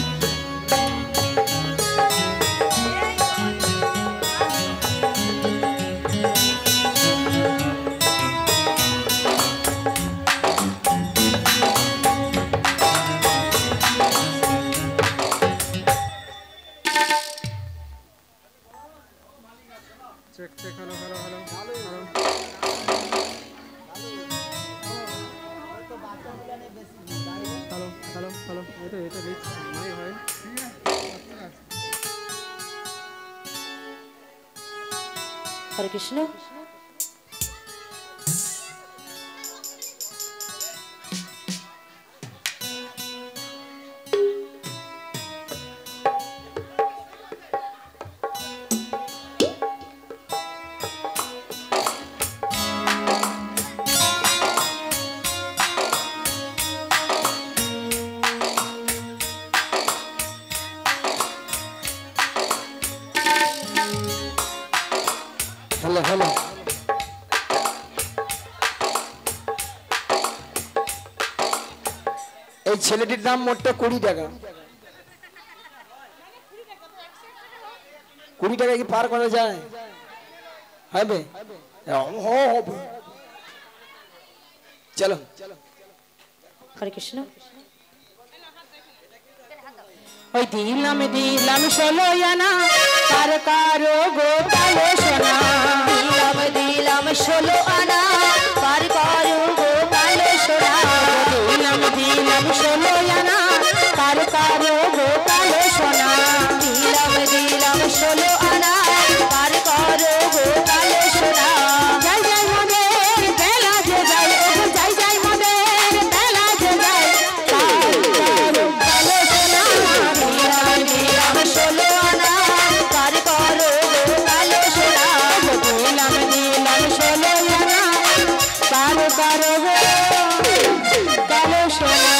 S7: হরে কৃষ্ণ।
S2: হ্যালো হ্যালো এই ছেলেটির দাম মোটটা 20 টাকা। 20 টাকা কি পার করা যায়? হবে চলো।
S7: হরে কৃষ্ণ।
S3: ওই দিলাম দিলাম 16 আনা কার কারো গোপাল সোনা
S7: দিলাম দিলাম 16 আনা পার করো গোপাল সোনা।
S3: দিলাম দিলাম 16 আনা কার কারো গোপাল সোনা
S7: দিলাম দিলাম 16 আনা পার করো গোপাল সোনা।
S3: যাই যাই মোদের বেলা যে যাই যাই যাই মোদের বেলা যে যাই কার কারো গোপাল সোনা
S7: দিলাম দিলাম 16 আনা পার করো গোপাল সোনা।
S3: দিলাম দিলাম 16 আনা কার কারো গোপাল সোনা।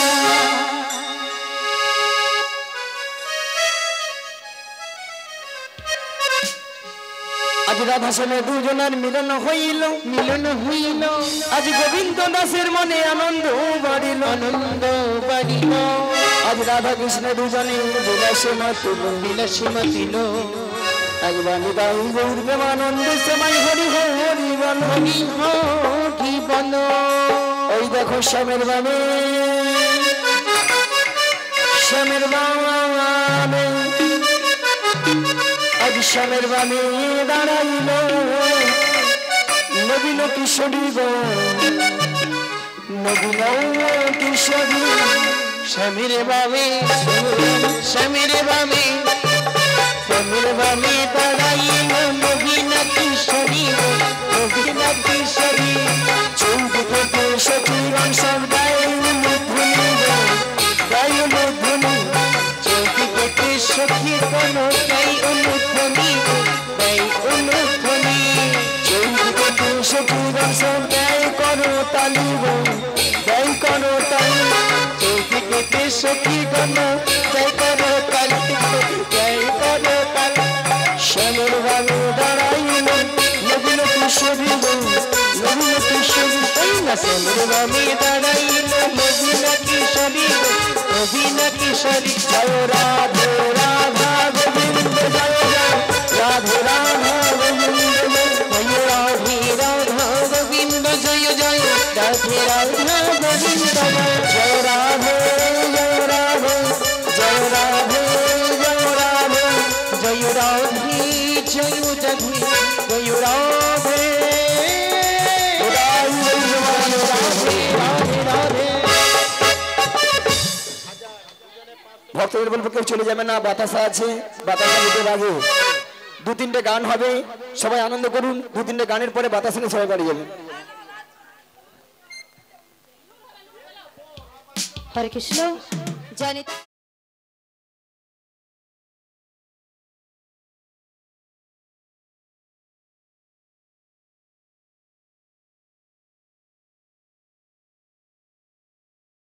S2: আজ রাধা সোনে দুজনের মিলন হইল, মিলন হইল। আজ গোবিন্দ দাসের মনে আনন্দ বাড়িল, আনন্দ বাড়িল। আজ রাধা কৃষ্ণ দুজনে বিলাসে মাতিল, বিলাসে মাতিল। আজ বাণীদাই গৌর প্রেমানন্দ সবাই হরি হরি বল, হরি হরি বল। ওই দেখো শ্যামের বামে শ্যামের বামে আজ শ্যামের বামে দাঁড়াইল নবীন কিশোরী গো নবীন কিশোরী
S4: শ্যামের বামে শ্যামের বামে শ্যামের বামে দাঁড়াইল নবীন কিশোরী নবীন কিশোরী
S2: চৌদিকে সখীর সব গায়ে মধুনি গায়ে মধুনি
S4: চৌদিকে সখী কোন গাই অনুধ্বনি গাই অনুধ্বনি
S2: চৌদিকে সখীর সব গায়ে করো তালি গো গাই করো তালি
S4: চৌদিকে সখী কোন গাই করো তালি গাই করো তালি
S2: শ্যামের বামে দাঁড়াইল নবীন কিশোরী গো নবীন কিশোরী
S4: শ্যামের বামে দাঁড়াইল নবীন কিশোরী নবীন কিশোরী
S2: জয় রাধে রাধা গোবিন্দ জয় জয় রাধে রাধা গোবিন্দ
S4: জয় রাধে রাধা গোবিন্দ জয় জয় রাধে রাধা গোবিন্দ
S2: জয় রাধে জয় রাধে জয় রাধে জয় রাধে
S4: জয় রাধে জয় রাধে জয় রাধে
S2: ভক্তদের বলবো কেউ চলে যাবে না, বাতাসা আছে, বাতাসা নিতে লাগে। 2-3টে গান হবে, সবাই আনন্দ করুন। 2-3টে গানের পরে বাতাসা নিয়ে সবাই বাড়ি যাবেন।
S1: হরে কৃষ্ণ জয় নিতাই।